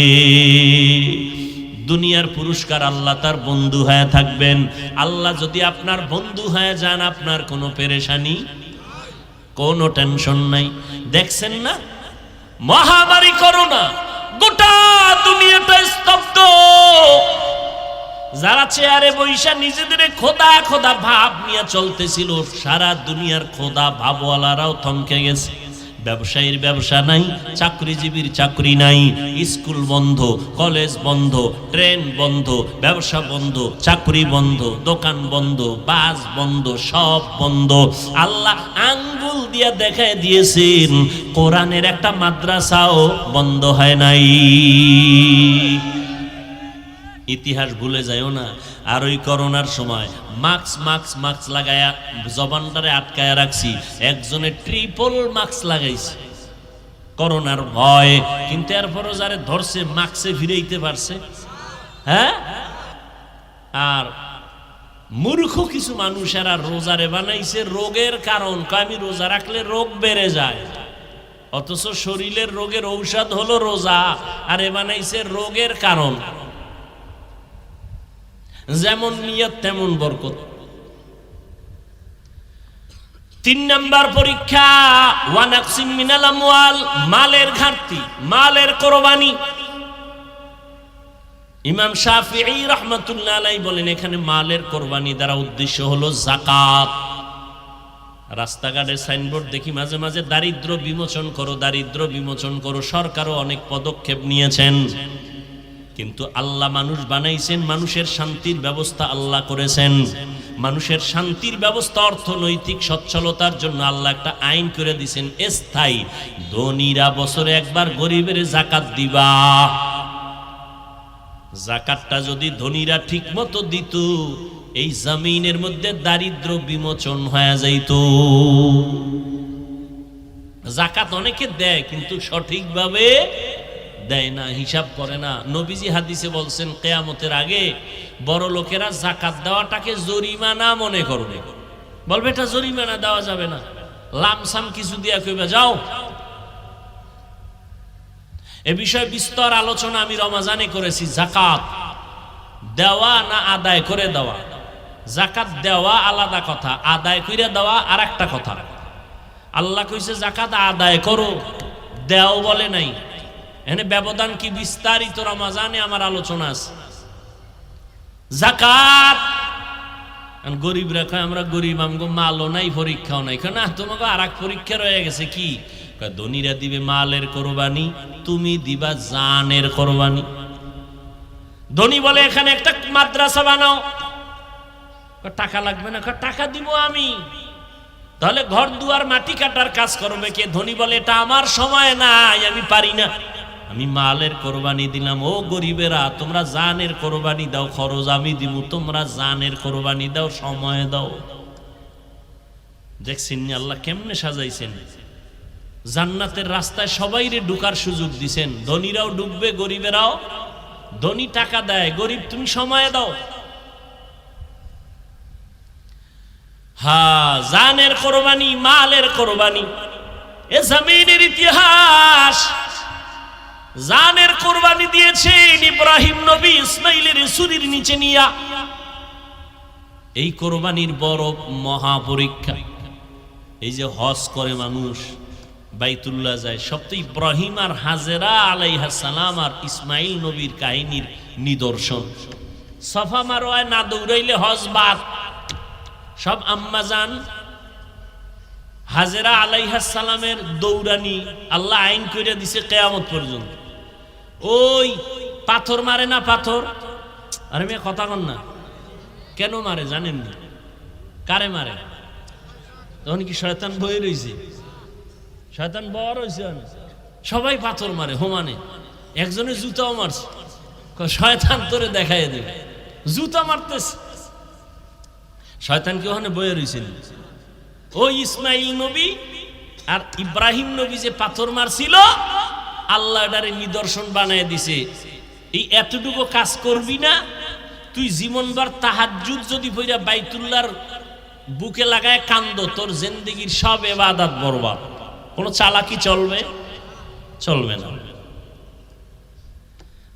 দুনিয়ার পুরস্কার আল্লাহ তার বন্ধু হয়ে থাকবেন। আল্লাহ যদি আপনার বন্ধু হয়ে যান, আপনার কোনো পেরেশানি, কোনো টেনশন নাই। দেখছেন না মহামারী করোনা, গোটা দুনিয়াটা স্তব্ধ। যারা চেয়ারে বৈশা নিজেদের খোদা খোদা ভাব নিয়ে চলতেছিল, সারা দুনিয়ার খোদা ভাবওয়ালারাও থমকে গেছে। ব্যবসায়ীর ব্যবসা নাই, চাকরিজীবীর চাকরি নাই, স্কুল বন্ধ, কলেজ বন্ধ, ট্রেন বন্ধ, ব্যবসা বন্ধ, চাকরি বন্ধ, দোকান বন্ধ, বাস বন্ধ, সব বন্ধ। আল্লাহ আঙ্গুল দিয়ে দেখায় দিয়েছেন কোরআনের একটা মাদ্রাসাও বন্ধ হয় নাই। ইতিহাস ভুলে যায়ও না। আর ওই করোনার সময় মাস্ক লাগায়া জবানটারে আটকায়া রাখছি, একজনে ট্রিপল মাস্ক লাগাইছে করোনার ভয়, কিন্তু এরপরও যারে ধরছে মাস্কে ফিরাইতে পারছে। হ্যাঁ, আর মূর্খ কিছু মানুষেরা রোজারে বানাইছে রোগের কারণ, আমি রোজা রাখলে রোগ বেড়ে যায়, অথচ শরীরের রোগের ঔষধ হলো রোজা, আর এ বানাইছে রোগের কারণ। যেমন নিয়ত তেমন বরকত। 3 নাম্বার পরীক্ষা, ওয়ানাকসিম মিনাল আমওয়াল, মালের ঘাটতি, মালের কোরবানি। ইমাম শাফিঈ রাহমাতুল্লাহ আলাইহি বলেন এখানে মালের কোরবানি দ্বারা উদ্দেশ্য হলো যাকাত। রাস্তাঘাটে সাইনবোর্ড দেখি মাঝে মাঝে দারিদ্র বিমোচন করো, দারিদ্র বিমোচন করো। সরকারও অনেক পদক্ষেপ নিয়েছেন, কিন্তু আল্লাহ মানুষ বানাইছেন, মানুষের শান্তির ব্যবস্থা আল্লাহ করেছেন। মানুষের শান্তির ব্যবস্থা, অর্থনৈতিক সচ্ছলতার জন্য আল্লাহ একটা আইন করে দিয়েছেন স্থায়ী। ধনীরা বছরে একবার গরিবের যাকাত দিবা। যাকাতটা যদি ধনীরা ঠিক মতো দিত, এই জমিনের মধ্যে দারিদ্র বিমোচন হয়ে যাইত। যাকাত অনেকে দেয় কিন্তু সঠিকভাবে দেয় না, হিসাব করে না। নবীজি হাদিসে বলছেন কিয়ামতের আগে বড় লোকেরা যাকাত দেওয়াটাকে জরিমানা মনে করবে, বলবে এটা জরিমানা দেওয়া যাবে না, লামসাম কিছু দিয়া কইবে যাও। এ বিষয়ে বিস্তর আলোচনা আমি রমাজানে করেছি। যাকাত দেওয়া না আদায় করে দেওয়া? জাকাত দেওয়া আলাদা কথা, আদায় করে দেওয়া আর একটা কথা। আল্লাহ কইছে জাকাত আদায় করো, দেও বলে নাই। এখানে ব্যবধান কি বিস্তারিত রমজানে আমার আলোচনা আছে। জাকাত গরিব রেখা, আমরা গরিব, আমগো মালও নাই পরীক্ষাও নাই। না, তোমাকে আর এক পরীক্ষা রয়ে গেছে। কি? ধনীরা দিবে মালের কোরবানি, তুমি দিবা জানের কোরবানি। ধনী বলে এখানে একটা মাদ্রাসা বানাও, টাকা লাগবে না। টাকা দিব আমি। তাহলে ঘর দুয়ার মাটি কাটার কাজ করবে কে? ধনী বলে এটা আমার সময় নাই, আমি পারি না, আমি মালের কোরবানি দিলাম। ও গরিবেরা, তোমরা জানের কোরবানি দাও, খরচ আমি দিব, তোমরা জানের কোরবানি দাও, সময় দাও। দেখছেন আল্লাহ কেমনে সাজাইছেন। জান্নাতের রাস্তায় সবাইরে ঢুকার সুযোগ দিছেন। ধনীরাও ঢুকবে, গরিবেরাও। ধনী টাকা দেয়, গরিব তুমি সময় দাও। হ্যাঁ, জানের কোরবানি, মালের কোরবানি, এ জমিনের ইতিহাস। জানের কোরবানি দিয়েছেন ইব্রাহিম নবী ইসমাইলের ছুরির নিচে নিয়া। এই কোরবানির বড় মহা পরীক্ষা। এই যে হজ করে মানুষ, বাইতুল্লাহ যায়, সব তো ইব্রাহিম আর হাজেরা আলাইহিস সালাম আর ইসমাইল নবীর কাহিনীর নিদর্শন। সাফা মারওয়ায় না দৌড়াইলে হজ বাদ। সব আম্মাজান হাজেরা আলাইহিস সালামের দৌড়ানি আল্লাহ আইন করে দিছে কিয়ামত পর্যন্ত। ওই পাথর মারে না, পাথর। আরে মেয়ে কথা কন না, কেন মারে জানেন না? কারে মারে? তখন কি শয়তান বই রয়েছে? শয়তান বড় হয়েছে, সবাই পাথর মারে হোমানে। একজনে জুতাও মারছে, শয়তান তোরে দেখাই দেবে, জুতা মারতেছে। শয়তান কি ওখানে বয়ে রয়েছেন? ওই ইসমাইল নবী আর ইব্রাহিম নবী যে পাথর মারছিল, আল্লাহ এটারে নিদর্শন বানায় দিছে। এই এতটুকু কাজ করবি না তুই, জীবনভর তাহাজ্জুদ যদি পইরা বাইতুল্লাহর বুকে লাগায় কান্দ, তোর জিন্দেগীর সব ইবাদত বরবাদ। কোনো চালাকি চলবে? চলবে না।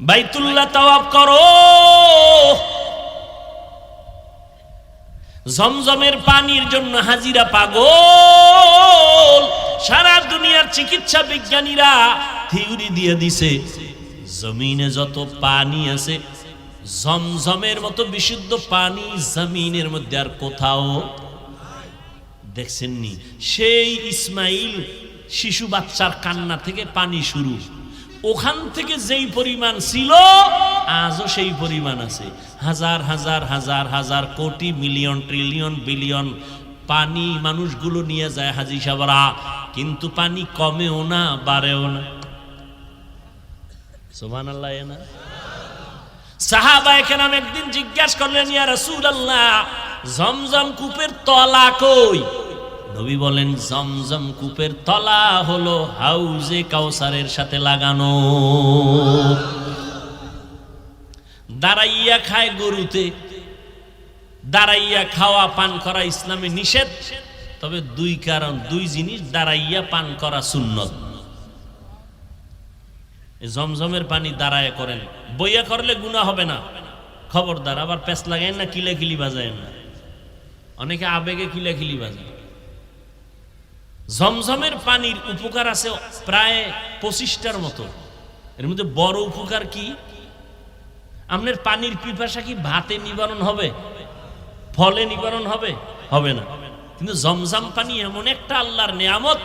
বাইতুল্লাহ তাওয়াফ করো, জমজমের পানির জন্য হাজিরা পাগল। সারা দুনিয়ার চিকিৎসা বিজ্ঞানীরা থিওরি দিয়ে দিছে, জমিনে যত পানি আছে জমজমের মতো বিশুদ্ধ পানি জমিনের মধ্যে আর কোথাও দেখছেননি। সেই ইসমাইল শিশু বাচ্চার কান্না থেকে পানি শুরু, ওখান থেকে যেই পরিমাণ ছিল আজও সেই পরিমাণ আছে। হাজার হাজার হাজার হাজার কোটি মিলিয়ন ট্রিলিয়ন বিলিয়ন পানি মানুষগুলো নিয়ে যায় হাজি সাহেবরা, কিন্তু পানি কমেও না বাড়েও না। সুবহানাল্লাহ। না সাহাবায়ে কেরাম একদিন জিজ্ঞাসা করলেন, ইয়া রাসূলুল্লাহ, জমজম কূপের তলা কই? নবী বলেন, জমজম কূপের তলা হলো হাউজে কাউসারের সাথে লাগানো। দাঁড়াইয়া খায় গরুতে, দাঁড়াইয়া খাওয়া পান করা ইসলামে নিষেধ। তবে দুই কারণ, দুই জিনিস দাঁড়াইয়া পান করা সুন্নত। জমজমের পানি দাঁড়ায় করেন, বইয়া করলে গুনাহ হবে না, খবরদার। আবার পেছ লাগায় না, কিলাকিলি বাজায় না। অনেকে আবেগে কিলাকিলি বাজায়। জমজমের পানির উপকার আছে প্রায় 25টার মতো। এর মধ্যে বড় উপকার কি? আপনার পানির পিপাসা কি ভাতে নিবারণ হবে? ফলে নিবারণ হবে? হবে না। কিন্তু জমজম পানি এমন একটা আল্লাহর নিয়ামত,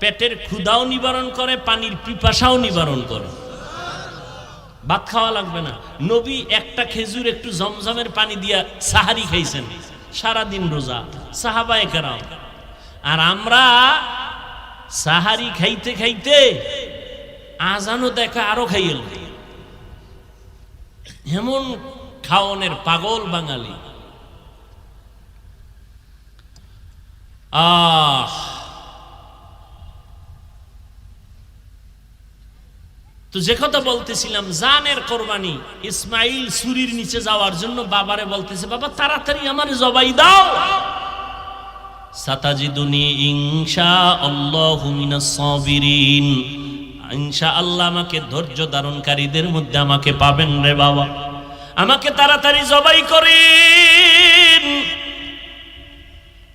পেটের ক্ষুধাও নিবারণ করে, পানির পিপাসাও নিবারণ করে। ভাত খাওয়া লাগবে না। নবী একটা খেজুর একটু জমজমের পানি দিয়া সাহারি খাইছেন, সারাদিন রোজা সাহাবায়ে কেরাম। আর আমরা সাহারি খাইতে খাইতে আজানও দেখা আরো খাইল। এমন খাওয়ানোর পাগল বাঙালি। তো যে কথা বলতেছিলাম, জানের কোরবানি। ইসমাইল ছুরির নিচে যাওয়ার জন্য বাবারে বলতেছে, বাবা তাড়াতাড়ি আমার জবাই দাও। সাতাজিদুনি ইনশাআল্লাহু মিনাস সাবিরিন, ইনশাআল্লাহ আমাকে ধৈর্য ধারণকারীদের মধ্যে আমাকে পাবেন রে বাবা। আমাকে তাড়াতাড়ি জবাই করেন,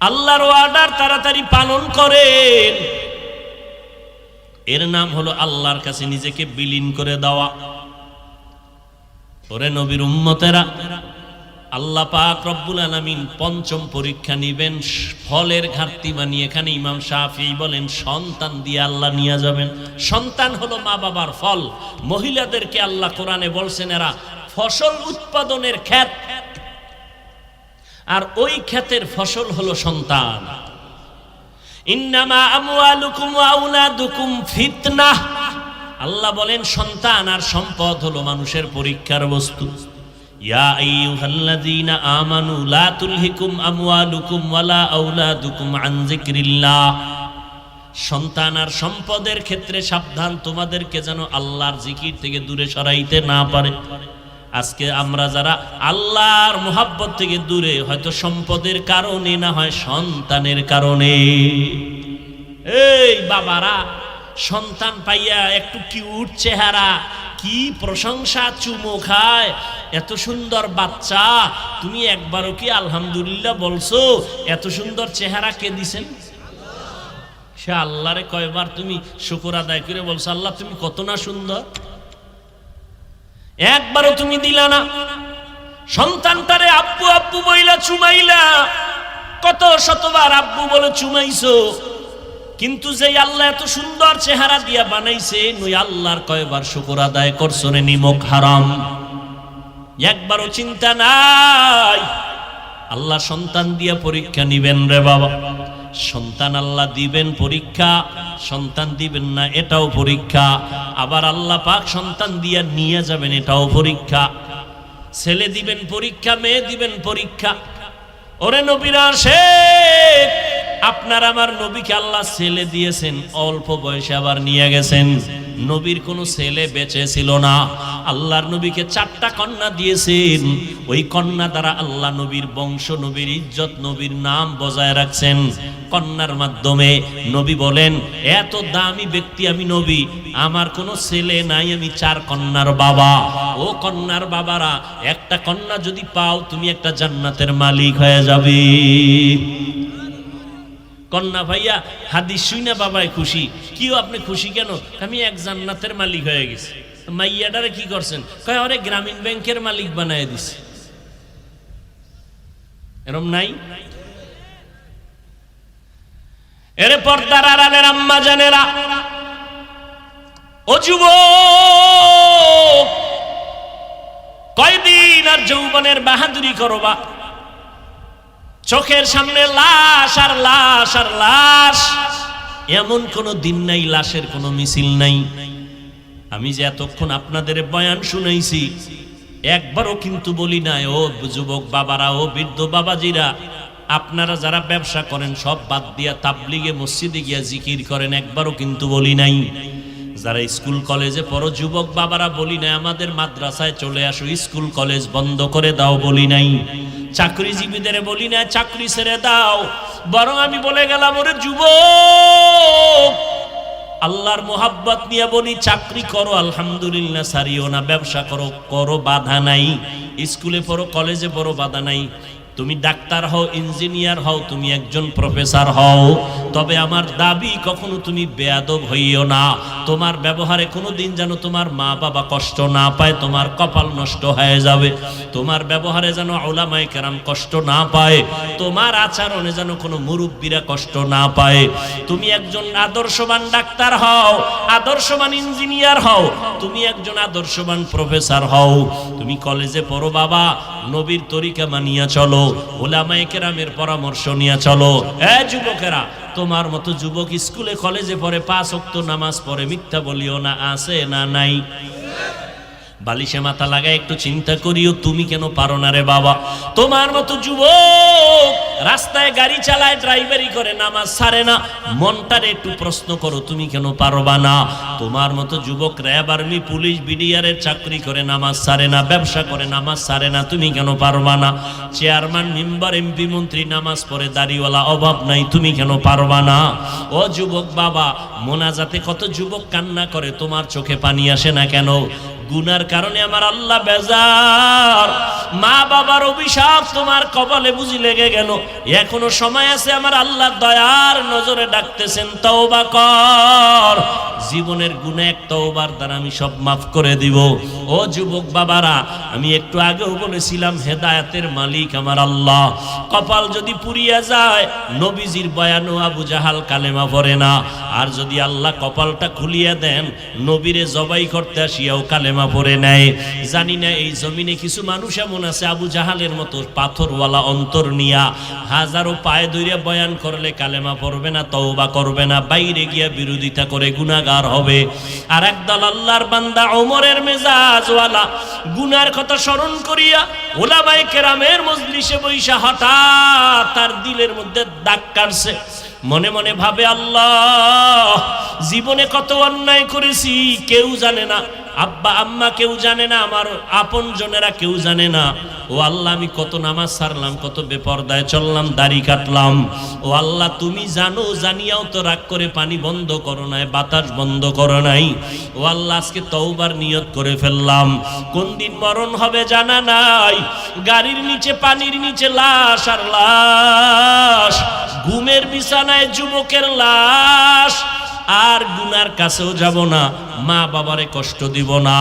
আল্লাহর ওয়ার্ডার তাড়াতাড়ি পালন করেন। এর নাম হলো আল্লাহর কাছে নিজেকে বিলীন করে দেওয়া। ওরে নবীর উম্মতেরা, আল্লাহ পাক রব্বুল আলামিন পঞ্চম পরীক্ষা নিবেন ফলের ঘাটতি মানি। এখানে ইমাম শাফিঈ বলেন সন্তান দিয়ে আল্লাহ নিয়ে যাবেন। সন্তান হলো মা বাবার ফল। মহিলাদেরকে আল্লাহ কোরআনে বলছেন এরা ফসল উৎপাদনের ক্ষেত, আর ওই ক্ষেতের ফসল হলো সন্তান। ইন্নামা আমওয়ালুকুম ওয়া আওলাদুকুম ফিতনাহ। আল্লাহ বলেন সন্তান আর সম্পদ হলো মানুষের পরীক্ষার বস্তু। ইয়া আইয়ুহাল্লাযীনা আমানু লা তুলহিকুম আমওয়ালুকুম ওয়ালা আওলাদুকুম আন যিকরিল্লাহ। সন্তান আর সম্পদের ক্ষেত্রে সাবধান, তোমাদেরকে যেন আল্লাহর জিকির থেকে দূরে সরাইতে না পারে। আজকে আমরা যারা আল্লাহর মুহাব্বত থেকে দূরে, হয়তো সম্পদের কারণে, না হয় সন্তানের কারণে। এই বাবারা, সন্তান পাইয়া একটু কিউট চেহারা, কি প্রশংসা, চুমো খায়, এত সুন্দর বাচ্চা, তুমি একবারও কি আলহামদুলিল্লাহ বলছো? এত সুন্দর চেহারা কে দিছেন? সে আল্লাহরে কয়বার তুমি শুকর আদায় করে বলছো, আল্লাহ তুমি কত না সুন্দর? একবারও তুমি দিলা না। সন্তানটারে আব্বু আব্বু বইলা চুমাইলা, কত শতবার আব্বু বলে চুমাইছো, কিন্তু যে আল্লাহ এত সুন্দর চেহারা দিয়া বানাইছে, নই আল্লাহর কয়বার শুকর আদায় করছো রে নিমক হারাম? একবারও চিন্তা নাই। আল্লাহ সন্তান দিয়া পরীক্ষা নিবেন রে বাবা। সন্তান আল্লাহ দিবেন পরীক্ষা, সন্তান দিবেন না এটাও পরীক্ষা। আবার আল্লাহ পাক সন্তান দিয়া নিয়ে যাবেন, এটাও পরীক্ষা। ছেলে দিবেন পরীক্ষা, মেয়ে দিবেন পরীক্ষা। ওরে নবীরা, শেখ আপনার আমার নবীকে আল্লাহ ছেলে দিয়েছেন, অল্প বয়সে আবার নিয়ে গেছেন। নবীর কোনো ছেলে বেঁচে ছিল না, আল্লাহর নবীকে 4টা কন্যা দিয়েছেন। ওই কন্যা দ্বারা আল্লাহ নবীর বংশ, নবীর ইজ্জত, নবীর নাম বজায় রাখছেন। কন্যার মাধ্যমে নবী বলেন, এত দামি ব্যক্তি আমি নবী, আমার কোনো ছেলে নাই, আমি 4 কন্যার বাবা। ও কন্যার বাবারা, একটা কন্যা যদি পাও, তুমি একটা জান্নাতের মালিক হয়ে যাবে। কন্যা ভাইয়া হাদিস শুনে বাবাই খুশি। কি আপনি খুশি কেন? আমি এক জান্নাতের মালিক হয়ে গেছি। মাইয়াডারে কি করছেন? কয় আরে গ্রামীণ ব্যাংকের মালিক বানায় দিছে। এরম নাই? এরে পর্দার আড়ালের আম্মা জানেরা, ও যুবক, কয়দিন আর যৌবনের বাহাদুরি করবা? চোখের সামনে লাশ আর লাশ আর লাশ, এমন কোন দিন নাই লাশের কোনো মিছিল নাই। আমি যে এতক্ষণ আপনাদের বয়ান শুনাইছি, একবারও কিন্তু বলি নাই ও যুবক বাবারা, ও বৃদ্ধ বাবাজিরা, আপনারা যারা ব্যবসা করেন সব বাদ দিয়া তাবলিগে মসজিদে গিয়া জিকির করেন, একবারও কিন্তু বলি নাই। যারা স্কুল কলেজে পড়ো যুবক বাবারা, বলি নাই আমাদের মাদ্রাসায় চলে আসো, স্কুল কলেজ বন্ধ করে দাও, বলি নাই। চাকরিজীবীদের বলি না চাকরি ছেড়ে দাও, বরং আমি বলে গেলাম, ওরে যুবক, আল্লাহর মোহাব্বত নিয়ে বলি, চাকরি করো আলহামদুলিল্লাহ, সারিও না। ব্যবসা করো, করো, বাধা নাই। স্কুলে পড়ো, কলেজে পড়ো, বাধা নাই। তুমি ডাক্তার হও, ইঞ্জিনিয়ার হও, তুমি একজন প্রফেসর হও, তবে আমার দাবি কখনো তুমি বেয়াদব হইও না। তোমার ব্যবহারে কোনোদিন যেন তোমার মা বাবা কষ্ট না পায়, তোমার কপাল নষ্ট হয়ে যাবে। তোমার ব্যবহারে যেন উলামায়ে কেরাম কষ্ট না পায়, তোমার আচরণে যেন কোনো মুরব্বীরা কষ্ট না পায়। তুমি একজন আদর্শবান ডাক্তার হও, আদর্শবান ইঞ্জিনিয়ার হও, তুমি একজন আদর্শবান প্রফেসর হও। তুমি কলেজে পড়ো বাবা, নবীর তরিকা মানিয়া চলো, উলামায়ে কেরামের পরামর্শ নিয়ে চলো। এ যুবকেরা, তোমার মতো যুবক স্কুলে কলেজে পড়ে, 5 ওয়াক্ত নামাজ পড়ে, মিথ্যা বলিও না, আছে না নাই? বালিশে মাথা লাগায় একটু চিন্তা করিও, তুমি কেন পারো না রে বাবা? তোমার মতো যুবক রাস্তায় গাড়ি চালায়, ড্রাইভারি করে, নামাজ ছাড়ে না, মনটারে একটু প্রশ্ন করো, তুমি কেন পারবা না? তোমার মতো যুবক র্যাব, আর্মি, পুলিশ, বিডিআরের চাকরি করে, নামাজ ছাড়ে না, ব্যবসা করে, নামাজ ছাড়ে না, তুমি কেন পারবা না? চেয়ারম্যান, মেম্বার, এমপি, মন্ত্রী নামাজ পড়ে, দাড়িওয়ালা, অভাব নাই, তুমি কেন পারবা না? ও যুবক বাবা, মোনাজাতে কত যুবক কান্না করে, তোমার চোখে পানি আসে না কেন? গুনার কারণে আমার আল্লাহ বেজার। মা বাবার অভিশাপ তোমার কপালে বুঝি লেগে গেল, এখনো সময় আছে, আমার আল্লাহ দয়ার নজরে ডাকতেছেন, তওবা কর। জীবনের গুনাহ এক তওবার দ্বারা আমি সব মাফ করে দিব। ও যুবক বাবারা, আমি একটু আগেও বলেছিলাম হেদায়েতের মালিক আমার আল্লাহ। কপাল যদি পুড়িয়া যায়, নবীজির বয়ানও আবু জাহাল কালেমা পড়ে না, আর যদি আল্লাহ কপালটা খুলিয়া দেন, নবীরে জবাই করতে আসিয়াও কালেমা পড়ে নেয়। জানি না এই জমিনে কিছু মানুষ এমন আছে আবু জাহালের মতো পাথরওয়ালা অন্তর নিয়া হাজারো পায়ে ধইরা বয়ান করলে কালেমা পড়বে না, তওবা করবে না, বাইরে গিয়া বিরোধিতা করে গুনাহগার হবে। আর একদল আল্লাহর বান্দা ওমরের মেজাজওয়ালা গুনার কথা স্মরণ করিয়া উলামায়ে কেরামের মজলিসে বইসা হঠাৎ তার দিলের মধ্যে দাগ কাটছে। মনে মনে ভাবে, আল্লাহ জীবনে কত অন্যায় করেছি, কেউ জানে না, আব্বা আম্মা কেউ জানে না, আমার আপন জনেরা কেউ জানে না। ও আল্লাহ, আমি কত নামাজ ছাড়লাম, কত বেপরদায় চললাম, দাড়ি কাটলাম। ও আল্লাহ, তুমি জানো, জানিয়াও তো রাগ করে পানি বন্ধ করো নাই, বাতাস বন্ধ করো নাই। ও আল্লাহ, আজকে তওবার নিয়ত করে ফেললাম। কোন দিন মরণ হবে জানা নাই, গাড়ির নিচে পানির নিচে লাশ আর লাশ, ঘুমের বিছানায় যুবকের লাশ। আর গুনার কাছেও যাব না, মা বাবারে কষ্ট দিব না,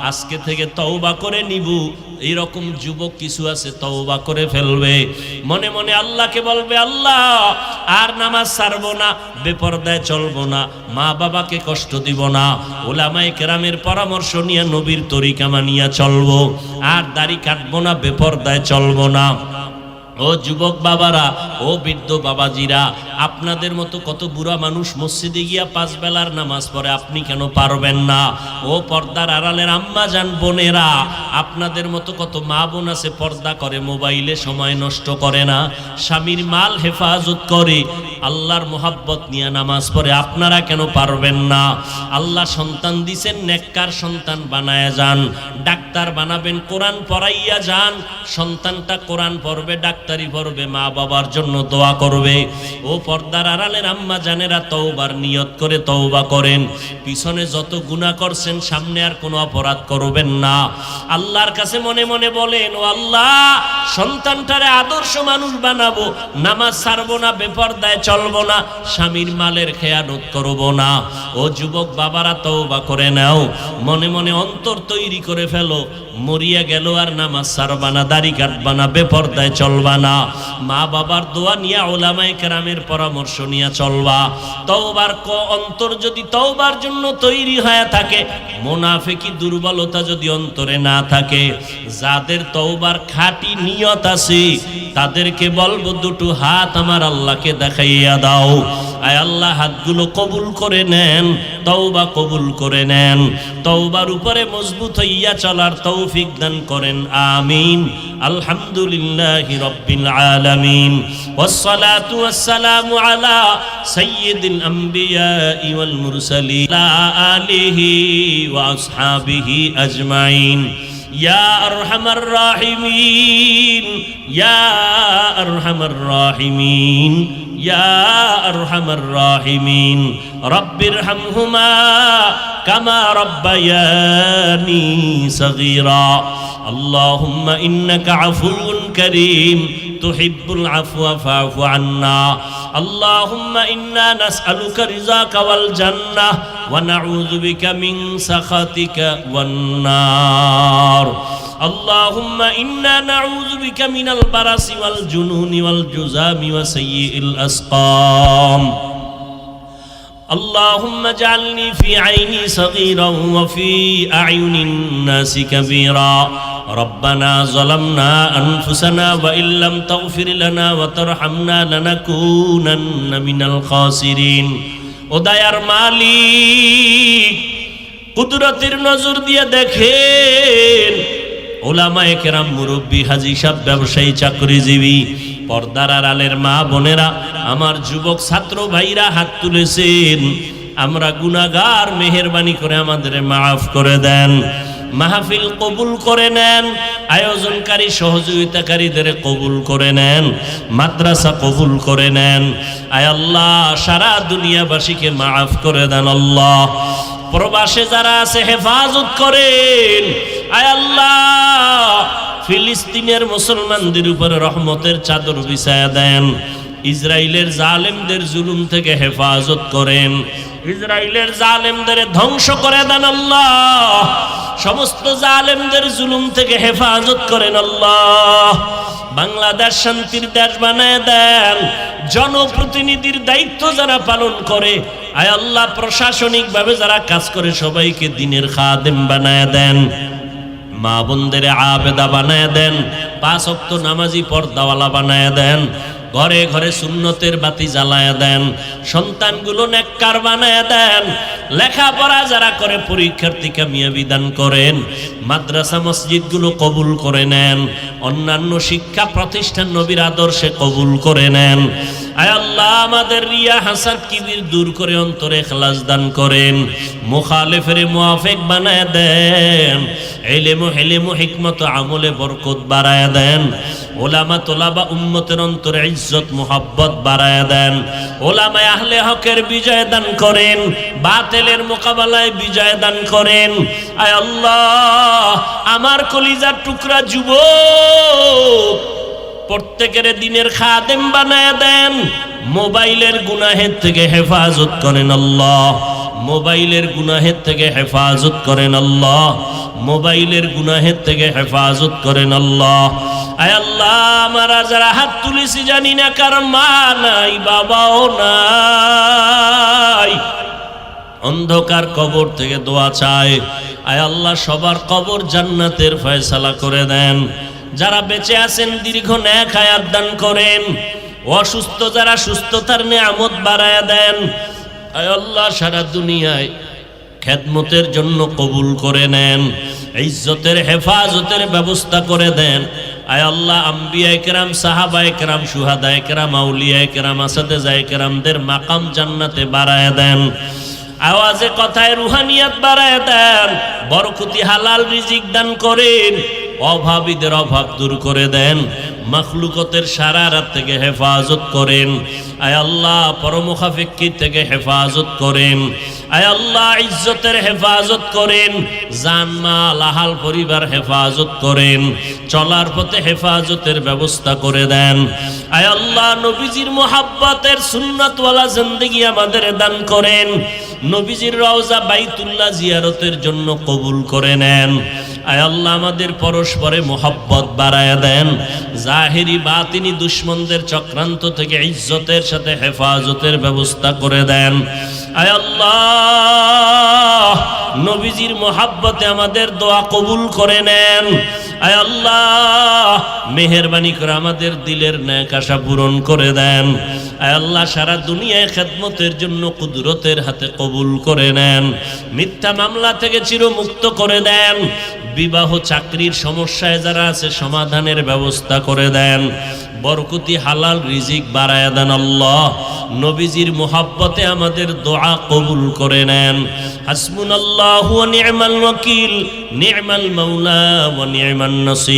আজকে থেকে তওবা করে নিব। এরকম যুবক কিছু আছে তওবা করে ফেলবে, মনে মনে আল্লাহকে বলবে, আল্লাহ আর নামাজ ছাড়বো না, বেপরদায় চলবো না, মা বাবাকে কষ্ট দিব না, উলামায়ে কেরামের পরামর্শ নিয়ে নবীর তরিকা মানিয়া চলবো, আর দাড়ি কাটবো না, বেপরদায় চলবো না। ও যুবক বাবারা, ও বৃদ্ধ বাবাজিরা, আপনাদের মতো কত বুড়া মানুষ মসজিদে গিয়া 5 বেলার নামাজ পড়ে, আপনি কেন পারবেন না? ও পর্দার আড়ালের আম্মা জান বোনেরা, আপনাদের মতো কত মা বোন আছে পর্দা করে, মোবাইলে সময় নষ্ট করে না, স্বামীর মাল হেফাজত করে, আল্লাহর মোহাব্বত নিয়ে নামাজ পড়ে, আপনারা কেন পারবেন না? আল্লাহ সন্তান দিছেন, নেককার সন্তান বানায়া যান, ডাক্তার বানাবেন, কোরআন পড়াইয়া যান, সন্তানটা কোরআন পড়বে, ডাক্তারি পড়বে, মা বাবার জন্য দোয়া করবে। ও পর্দার আড়ালের আম্মা জানেরা, তওবার নিয়ত করে তওবা করেন। পিছনে যত গুনাহ করছেন, সামনে আর কোনো অপরাধ করবেন না। আল্লাহর কাছে মনে মনে বলেন, ও আল্লাহ, সন্তানটারে আদর্শ মানুষ বানাবো, নামাজ ছাড়বো না, বেপরদায় চলবো না, স্বামীর মালের খেয়ানত করবো না। ও যুবক বাবারা, তওবা করে নাও, মনে মনে অন্তর তৈরি করে ফেলো, মরিয়া গেল আর নামাজ ছাড়বা না, দাড়ি কাটবা না, বেপরদায় চলবা না, মা বাবার দোয়া নিয়া, উলামায়ে কেরামের পরামর্শ নিয়া চলবা। তওবার অন্তর যদি তওবার জন্য তৈরি হয়ে থাকে, মুনাফিকি দুর্বলতা যদি অন্তরে না থাকে, যাদের তওবার খাঁটি নিয়ত আছে, তাদেরকে বলবো, দুটো হাত আমার আল্লাহকে দেখাইয়া দাও। আয় আল্লাহ, হাতগুলো কবুল করে নেন, তওবা কবুল করে নেন, তওবার উপরে মজবুত হইয়া চলার তৌফিক দান করেন, আমিন। আলহামদুলিল্লাহি রাব্বিল আলামিন, ওয়াসসালাতু ওয়াসসালামু আলা সাইয়্যিদিল আমবিয়াই ওয়াল মুরসালিন, আলা আলিহি ওয়া আসহাবিহি আজমাইন। ইয়া আরহামার রাহিমিন, ইয়া আরহামার রাহিমিন, ইয়া আরহামার রাহিমিন, রব্বিরহামহুমা কামা রাব্বায়ানি সগীরা। আল্লাহুম্মা ইন্নাকা আফুউন কারীম তুহিব্বুল আফওয়া ফা'ফু আন্না। আল্লাহুম্মা ইন্না নাসআলুকা রিযাকা ওয়াল জান্নাহ ওয়া নাউযু বিকা মিন সাখাতিকা ওয়ান নার। আল্লাহুম্মা ইন্না নাউযু বিকা মিনাল বারাসি ওয়াল জুনুনি ওয়াল জুযামি ওয়া সাইয়্যিল আসকাম। اللهم اجعلني في عيني صغيرا وفي أعين الناس كبيرا. ربنا ظلمنا أنفسنا وإن لم تغفر لنا وترحمنا لنكونن من الخاسرين. ও দয়ার মালিক, কুদরতের নজর দিয়ে দেখেন, উলামায়ে কেরাম, মুরব্বী, হাজী সাহেব, ব্যবসায়ী, চাকরিজীবী, পর্দার আড়ালের মা বোনেরা, আমার যুবক ছাত্র ভাইরা হাত তুলেছেন, আমরা গুনাহগার, মেহেরবানি করে আমাদের মাফ করে দেন, মাহফিল কবুল করে নেন, আয়োজনকারী সহযোগিতাকারীদের কবুল করে নেন, মাদ্রাসা কবুল করে নেন। আয় আল্লাহ, সারা দুনিয়াবাসীকে মাফ করে দেন আল্লাহ। প্রবাসে যারা আছে হেফাজত করেন। আয় আল্লাহ ফিলিস্তিনের মুসলমানদের উপরে রহমতের চাদর বিছায়া দেন। ইসরায়েলের জালেমদের জুলুম থেকে হেফাজত করেন। ইসরায়েলের জালেমদের ধ্বংস করে দেন আল্লাহ। সমস্ত জালেমদের জুলুম থেকে হেফাজত করেন আল্লাহ। বাংলাদেশ শান্তির দেশ বানায় দেন। জনপ্রতিনিধির দায়িত্ব যারা পালন করে, আয় আল্লাহ প্রশাসনিক ভাবে যারা কাজ করে সবাইকে দ্বীনের খাদেম বানায় দেন। মা বোনদের আবেদা বানায় দেন। 5 ওয়াক্ত নামাজি পর্দাওয়ালা বানায় দেন। ঘরে ঘরে সুন্নতের বাতি জ্বালায় দেন। সন্তানগুলো নেককার বানায় দেন। লেখাপড়া যারা করে পরীক্ষার্থী কামিয়াবি দান করেন। মাদ্রাসা মসজিদগুলো কবুল করে নেন। অন্যান্য শিক্ষা প্রতিষ্ঠান নবীর আদর্শে কবুল করে নেন। আয় আল্লাহ আমাদের রিয়া হাসাদ কিবির দূর করে অন্তরে ইখলাস দান করেন। মুখালিফের মুআফিক বানায় দেন। ইলম ও হিলম ও হিকমত আমলে বরকত বাড়ায় দেন। ওলামা তোলাবা উম্মতের অন্তরে ইজ্জত মুহাব্বত বাড়ায় দেন। ওলামায়ে আহলে হকের বিজয় দান করেন। বাতিলের মোকাবেলায় বিজয় দান করেন। আয় আল্লাহ আমার কলিজার টুকরা যুবক প্রত্যেকের দ্বীনের খাদেম বানায় দেন। মোবাইলের গুনাহের থেকে হেফাজত করেন আল্লাহ। মোবাইলের গুনাহের থেকে হেফাজত করেন আল্লাহ। মোবাইলের গুনাহের থেকে হেফাজত করেন আল্লাহ। আয় আল্লাহ আমরা যারা হাত তুলেছি জানি না কার মা নাই বাবাও নাই, অন্ধকার কবর থেকে দোয়া চায়। আয় আল্লাহ সবার কবর জান্নাতের ফয়সালা করে দেন। যারা বেঁচে আছেন দীর্ঘ নেক হায়াত দান করেন। অসুস্থ যারা সুস্থতার নিয়ামত বাড়ায়া দেন। আয় আল্লাহ সারা দুনিয়ায় খেদমতের জন্য কবুল করে নেন। ইজ্জতের হেফাজতের ব্যবস্থা করে দেন। আয় আল্লাহ আম্বিয়ায়ে কেরাম, সাহাবায়ে কেরাম, শুহাদায়ে কেরাম, আউলিয়ায়ে কেরাম, আসাদেজায়ে কেরামদের মাকাম জান্নাতে বাড়ায় দেন। আওয়াজে কথায় রুহানিয়াত বাড়ায় দেন। বরকতি হালাল রিজিক দান করেন। অভাবীদের অভাব দূর করে দেন। মাখলুকতের শারারাত থেকে হেফাজত করেন। আয় আল্লাহ পরমুখাফিক্কি থেকে হেফাজত করেন। আয় আল্লাহ ইজ্জতের হেফাজত করেন। জান মাল আহাল পরিবার হেফাজত করেন। চলার পথে হেফাজতের ব্যবস্থা করে দেন। আয় আল্লাহ নবীজির মুহাব্বতের সুন্নাতওয়ালা জিন্দেগি আমাদের দান করেন। নবীজির রওজা বাইতুল্লাহ জিয়ারতের জন্য কবুল করে নেন। আয় আল্লাহ আমাদের পরস্পরে মুহাব্বত বাড়ায়া দেন। জাহিরি বাতিনি দুশমনদের চক্রান্ত থেকে ইজ্জতের সাথে হেফাজতের ব্যবস্থা করে দেন। আয় আল্লাহ নবীজির মুহাব্বতে আমাদের দোয়া কবুল করে নেন। আয় আল্লাহ মেহেরবানি করে আমাদের দিলের নেক আশা পূরণ করে দেন। আয় আল্লাহ সারা দুনিয়ায় খেদমতের জন্য কুদরতের হাতে কবুল করে নেন। মিথ্যা মামলা থেকে চিরমুক্ত করে দেন। বিবাহ চাকরির সমস্যায় যারা আছে সমাধানের ব্যবস্থা করে দেন। বরকতি হালাল রিজিক বাড়ায়া দেন আল্লাহ। নবীজির মুহাব্বতে আমাদের দোয়া কবুল করে নেন। হাসবুনাল্লাহু ওয়া নি'মাল ওয়াকিল, নি'মাল মাওলা ওয়া নি'মান নাসির।